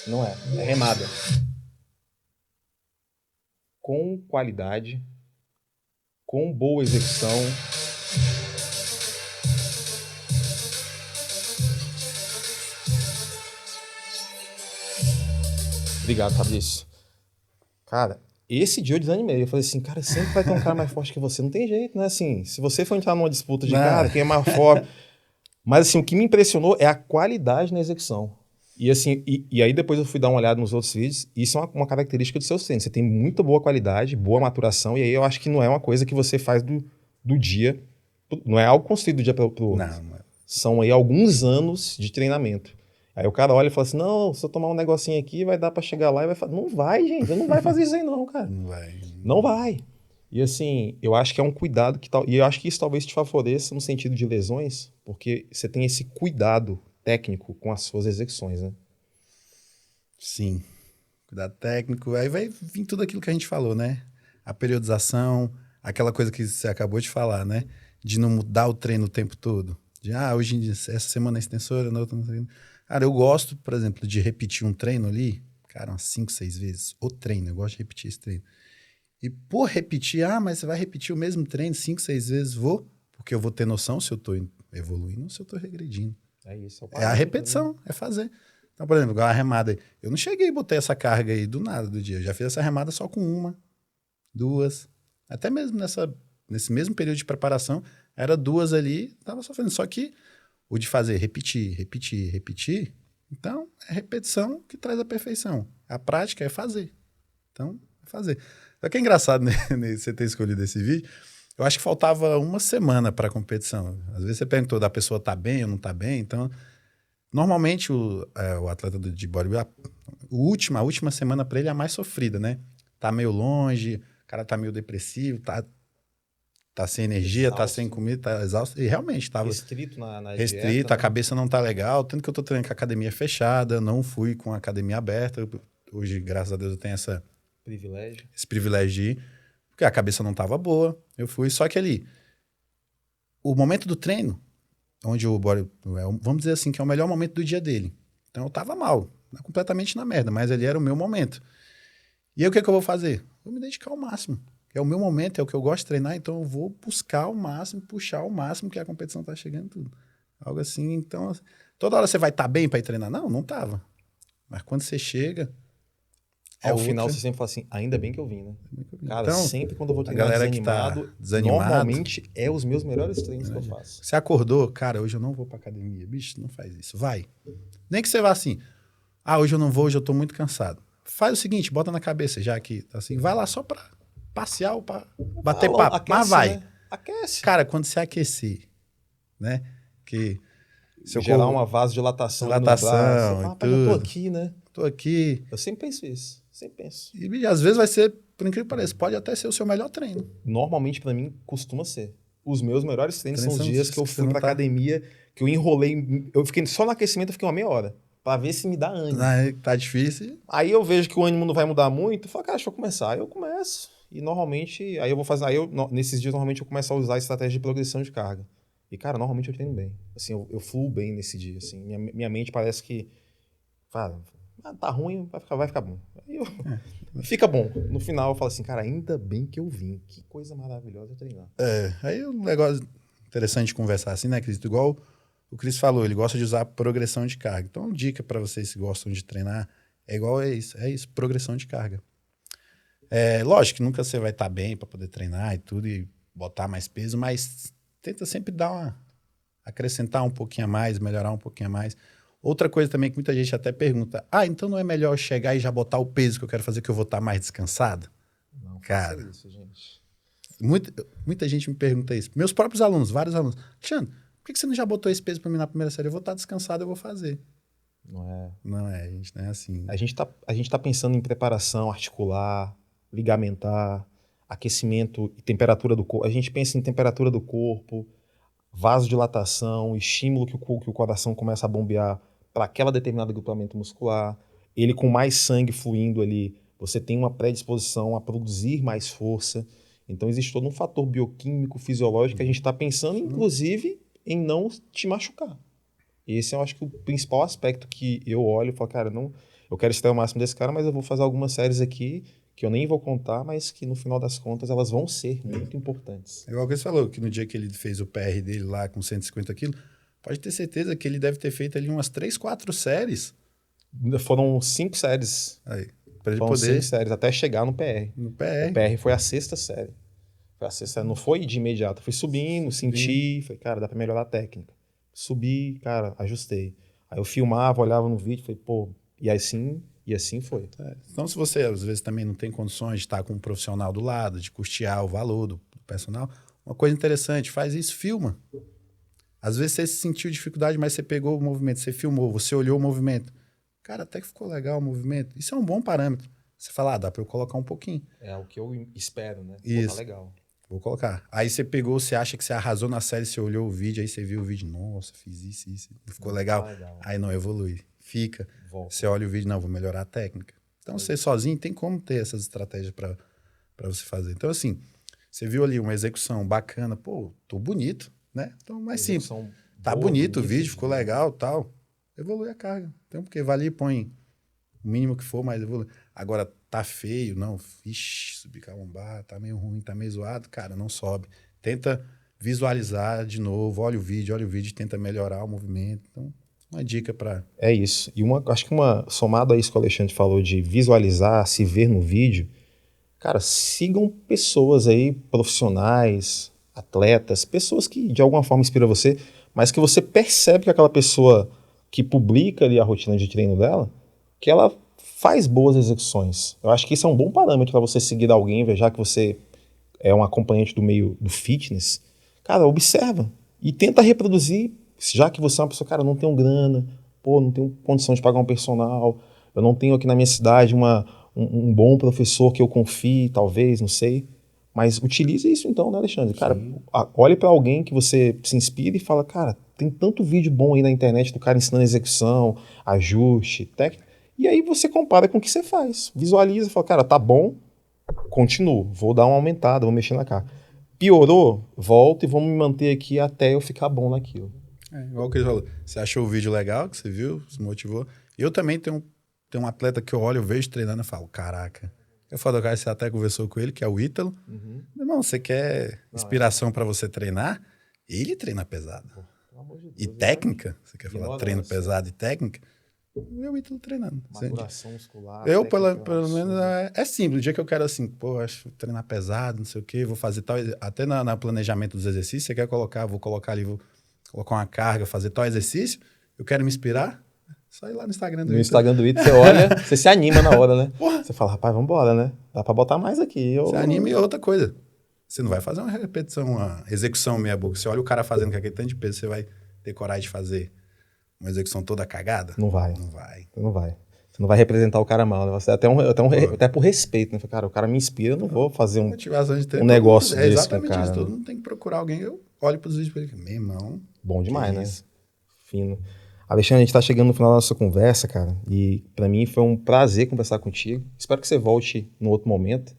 Não é remada. Com qualidade, com boa execução. Obrigado, Fabrício. Cara, esse dia eu desanimei. Eu falei assim, cara, sempre vai ter um cara mais forte que você. Não tem jeito, né? Assim, se você for entrar numa disputa de cara, quem é mais forte... Mas assim, o que me impressionou é a qualidade na execução. E assim, e aí depois eu fui dar uma olhada nos outros vídeos. E isso é uma característica do seu treino. Você tem muita boa qualidade, boa maturação. E aí eu acho que não é uma coisa que você faz do dia... Não é algo construído do dia para o outro. Não. São aí alguns anos de treinamento. Aí o cara olha e fala assim, não, se eu tomar um negocinho aqui, vai dar pra chegar lá e vai fazer. Não vai, gente, não vai fazer isso aí não, cara. Não vai. E assim, eu acho que é um cuidado que tal. E eu acho que isso talvez te favoreça no sentido de lesões, porque você tem esse cuidado técnico com as suas execuções, né? Sim. Cuidado técnico. Aí vai vir tudo aquilo que a gente falou, né? A periodização, aquela coisa que você acabou de falar, né? De não mudar o treino o tempo todo. De, hoje, essa semana é extensora, na outra não sei. Cara, eu gosto, por exemplo, de repetir um treino ali, cara, umas 5, 6 vezes. O treino, eu gosto de repetir esse treino. E por repetir, mas você vai repetir o mesmo treino 5, 6 vezes? Vou, porque eu vou ter noção se eu tô evoluindo ou se eu tô regredindo. É isso. É a repetição, é fazer. Então, por exemplo, igual a remada aí. Eu não cheguei e botei essa carga aí do nada do dia. Eu já fiz essa remada só com 1, 2. Até mesmo nesse mesmo período de preparação, era 2 ali, tava só fazendo. Só que o de fazer, repetir, então é repetição que traz a perfeição. A prática é fazer. Então, é fazer. Só que é engraçado, né, você ter escolhido esse vídeo. Eu acho que faltava 1 semana para a competição. Às vezes você perguntou da pessoa tá bem ou não tá bem. Então, normalmente o atleta de bodybuilding, a última semana para ele é a mais sofrida, né? Tá meio longe, o cara tá meio depressivo, tá sem energia, exausto, tá sem comida, tá exausto. E realmente estava restrito na restrito, dieta, a cabeça não tá legal. Tanto que eu tô treinando com a academia fechada, não fui com a academia aberta. Hoje, graças a Deus, eu tenho esse privilégio de ir, porque a cabeça não tava boa. Eu fui, só que ali, o momento do treino, onde o body, vamos dizer assim, que é o melhor momento do dia dele. Então eu tava mal, completamente na merda, mas ali era o meu momento. E aí o que eu vou fazer? Vou me dedicar ao máximo. É o meu momento, é o que eu gosto de treinar, então eu vou buscar o máximo, puxar o máximo, que a competição tá chegando tudo. Algo assim, então... Toda hora você vai estar bem para ir treinar? Não, não tava. Mas quando você chega... Ao final você sempre fala assim, ainda bem que eu vim, né? Cara, Então, sempre quando eu vou a treinar galera que tá desanimado, normalmente é os meus melhores treinos que eu faço. Você acordou, cara, hoje eu não vou pra academia. Bicho, não faz isso. Vai. Nem que você vá assim, hoje eu não vou, hoje eu tô muito cansado. Faz o seguinte, bota na cabeça, já que assim, vai lá só pra passear ou pra bater papo. Aquece, mas vai. Né? Aquece. Cara, quando você aquecer, né? Que seu gerar uma vasodilatação no braço. E tudo. Eu tô aqui, né? Tô aqui. Eu sempre penso isso. Sempre penso. E às vezes vai ser, por incrível que pareça, pode até ser o seu melhor treino. Normalmente, pra mim, costuma ser. Os meus melhores treinos são os dias que eu fui pra academia, que eu enrolei. Eu fiquei só no aquecimento, eu fiquei 1/2 hora. Pra ver se me dá ânimo. Tá difícil. Aí eu vejo que o ânimo não vai mudar muito. Eu falo, cara, deixa eu começar. Aí eu começo. E normalmente, aí eu vou fazer. Nesses dias, normalmente eu começo a usar a estratégia de progressão de carga. E, cara, normalmente eu treino bem. Assim, eu fluo bem nesse dia. Assim, minha mente parece que. Fala, tá ruim, vai ficar bom. Aí fica bom. No final eu falo assim, cara, ainda bem que eu vim. Que coisa maravilhosa treinar. Aí um negócio interessante de conversar assim, né, Cris? Igual o Cris falou, ele gosta de usar progressão de carga. Então, uma dica para vocês que gostam de treinar é isso, progressão de carga. Lógico que nunca você vai estar bem para poder treinar e tudo, e botar mais peso, mas tenta sempre acrescentar um pouquinho a mais, melhorar um pouquinho a mais. Outra coisa também que muita gente até pergunta, então não é melhor chegar e já botar o peso que eu quero fazer, que eu vou estar mais descansado? Não, cara, faça isso, gente. Muita gente me pergunta isso. Meus próprios alunos, vários alunos. Alexandre, por que você não já botou esse peso para mim na primeira série? Eu vou estar descansado, eu vou fazer. Não é, a gente não é assim. A gente tá pensando em preparação articular, ligamentar, aquecimento e temperatura do corpo. A gente pensa em temperatura do corpo, vasodilatação, estímulo que o coração começa a bombear para aquela determinada agrupamento muscular. Ele com mais sangue fluindo ali, você tem uma predisposição a produzir mais força. Então existe todo um fator bioquímico, fisiológico que a gente está pensando, inclusive, em não te machucar. Esse eu acho que o principal aspecto que eu olho e falo, cara, eu quero extrair o máximo desse cara, mas eu vou fazer algumas séries aqui que eu nem vou contar, mas que no final das contas elas vão ser muito importantes. Igual que você falou, que no dia que ele fez o PR dele lá com 150 quilos, pode ter certeza que ele deve ter feito ali umas 3, 4 séries. Foram 5 séries. Aí, pra ele foram poder... 5 séries, até chegar no PR. No PR. O PR foi a 6ª série. Não foi de imediato, foi subindo, senti, falei, cara, dá pra melhorar a técnica. Subi, cara, ajustei. Aí eu filmava, olhava no vídeo, falei, pô, e assim foi. Então, se você, às vezes, também não tem condições de estar com um profissional do lado, de custear o valor do personal, uma coisa interessante, faz isso, filma. Às vezes você sentiu dificuldade, mas você pegou o movimento, você filmou, você olhou o movimento. Cara, até que ficou legal o movimento. Isso é um bom parâmetro. Você fala, dá pra eu colocar um pouquinho. É o que eu espero, né? Isso. Pô, tá legal. Vou colocar. Aí você pegou, você acha que você arrasou na série, você olhou o vídeo, aí você viu o vídeo, nossa, fiz isso. Ficou legal. Aí não evolui. Fica. Volta. Você olha o vídeo, não, vou melhorar a técnica. Então, você sozinho tem como ter essas estratégias para você fazer. Então, assim, você viu ali uma execução bacana, pô, tô bonito, né? Então, mais simples. Tá bonito o vídeo, ficou legal, tal. Evolui a carga. Então, porque vai ali, põe o mínimo que for, mas evolui. Agora, tá feio, não, subir com a lombar, tá meio ruim, tá meio zoado, cara, não sobe. Tenta visualizar de novo, olha o vídeo e tenta melhorar o movimento. Então, uma dica para... É isso. E acho que somado a isso que o Alexandre falou de visualizar, se ver no vídeo, cara, sigam pessoas aí, profissionais, atletas, pessoas que de alguma forma inspiram você, mas que você percebe que aquela pessoa que publica ali a rotina de treino dela, que ela faz boas execuções. Eu acho que isso é um bom parâmetro para você seguir alguém, já que você é um acompanhante do meio do fitness. Cara, observa e tenta reproduzir, já que você é uma pessoa, cara, não tenho grana, pô, não tenho condição de pagar um personal, eu não tenho aqui na minha cidade um bom professor que eu confie, talvez, não sei. Mas utilize isso então, né, Alexandre? Cara, olhe para alguém que você se inspire e fala, cara, tem tanto vídeo bom aí na internet do cara ensinando execução, ajuste, técnica. E aí você compara com o que você faz. Visualiza e fala, cara, tá bom, continuo, vou dar uma aumentada, vou mexer na carga. Piorou, volto e vou me manter aqui até eu ficar bom naquilo. Igual o que ele falou. Você achou o vídeo legal, que você viu, se motivou. Eu também tenho um atleta que eu olho, eu vejo treinando e falo, caraca. Eu falo, cara, você até conversou com ele, que é o Ítalo. Meu irmão, você quer inspiração para você treinar? Ele treina pesado. Pelo amor de Deus, E técnica, você quer falar treino modéstia. pesado e técnica? Eu Ítalo treinando. maturação muscular. Eu, técnica, pelo menos, é simples. O dia que eu quero assim, acho treinar pesado, não sei o quê, vou fazer tal. Até no planejamento dos exercícios, você quer colocar, vou colocar ali, vou colocar uma carga, fazer tal exercício, eu quero me inspirar, só ir lá no Instagram do No Instagram do Ito, você olha, você se anima na hora, né? Porra. Você fala, rapaz, vambora, né? Dá pra botar mais aqui. Você anima e outra coisa. Você não vai fazer uma repetição, uma execução meia boca. Você olha o cara fazendo com aquele tanto de peso, você vai ter coragem de fazer uma execução toda cagada? Não vai. Não vai. Você não vai. Você não vai representar o cara mal, né? Você até por respeito, né? Cara, o cara me inspira, eu não vou fazer Motivação de treino. negócio desse exatamente com o cara, isso. né? Todo mundo tem que procurar alguém. Eu olho pros vídeos e falo, meu irmão. Bom demais, que né? isso? Fino. Alexandre, a gente tá chegando no final da nossa conversa, cara. E pra mim foi um prazer conversar contigo. Espero que você volte no outro momento.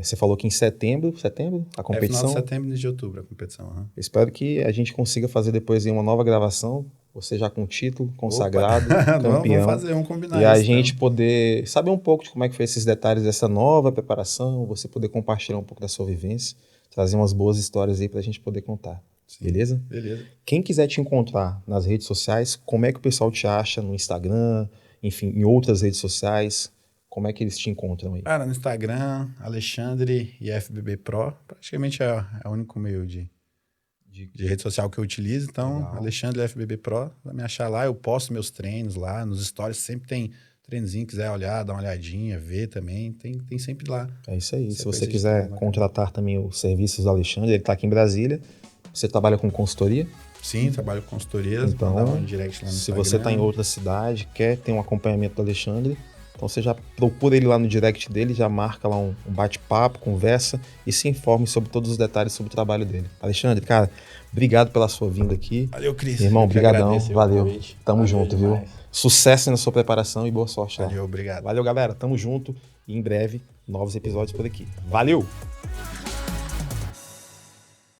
Você falou que em setembro, a Final competição. de setembro e de outubro a competição. Uhum. Eu espero que a gente consiga fazer depois aí uma nova gravação. Você já com título, consagrado, campeão. Vamos combinar E a isso, gente então. poder saber um pouco de como é que foi esses detalhes dessa nova preparação, você poder compartilhar um pouco da sua vivência, trazer umas boas histórias aí pra gente poder contar. Sim. Beleza? Beleza. Quem quiser te encontrar nas redes sociais, como é que o pessoal te acha no Instagram, enfim, em outras redes sociais? Como é que eles te encontram aí? Cara, no Instagram, Alexandre e FBB Pro, praticamente é o único meio de rede social que eu utilizo. Então, Legal. Alexandre e FBB Pro, vai me achar lá. Eu posto meus treinos lá, nos stories sempre tem treinozinho, quiser olhar, dar uma olhadinha, ver também, tem sempre lá. É isso aí. Essa Se coisa você de quiser treino, contratar também os serviços do Alexandre, ele está aqui em Brasília. Você trabalha com consultoria? Sim, trabalho com consultoria, Então, mandar um direct lá no se Instagram. você está em outra cidade, quer ter um acompanhamento do Alexandre, então você já procura ele lá no direct dele, já marca lá um bate-papo, conversa e se informe sobre todos os detalhes sobre o trabalho dele. Alexandre, cara, obrigado pela sua vinda aqui. Valeu, Cris. Irmão, Eu que brigadão, agradeço o valeu. convite. Tamo Valeu junto, demais. viu? Sucesso na sua preparação e boa sorte lá. Valeu, obrigado. Valeu, galera. Tamo junto e em breve novos episódios por aqui. Valeu!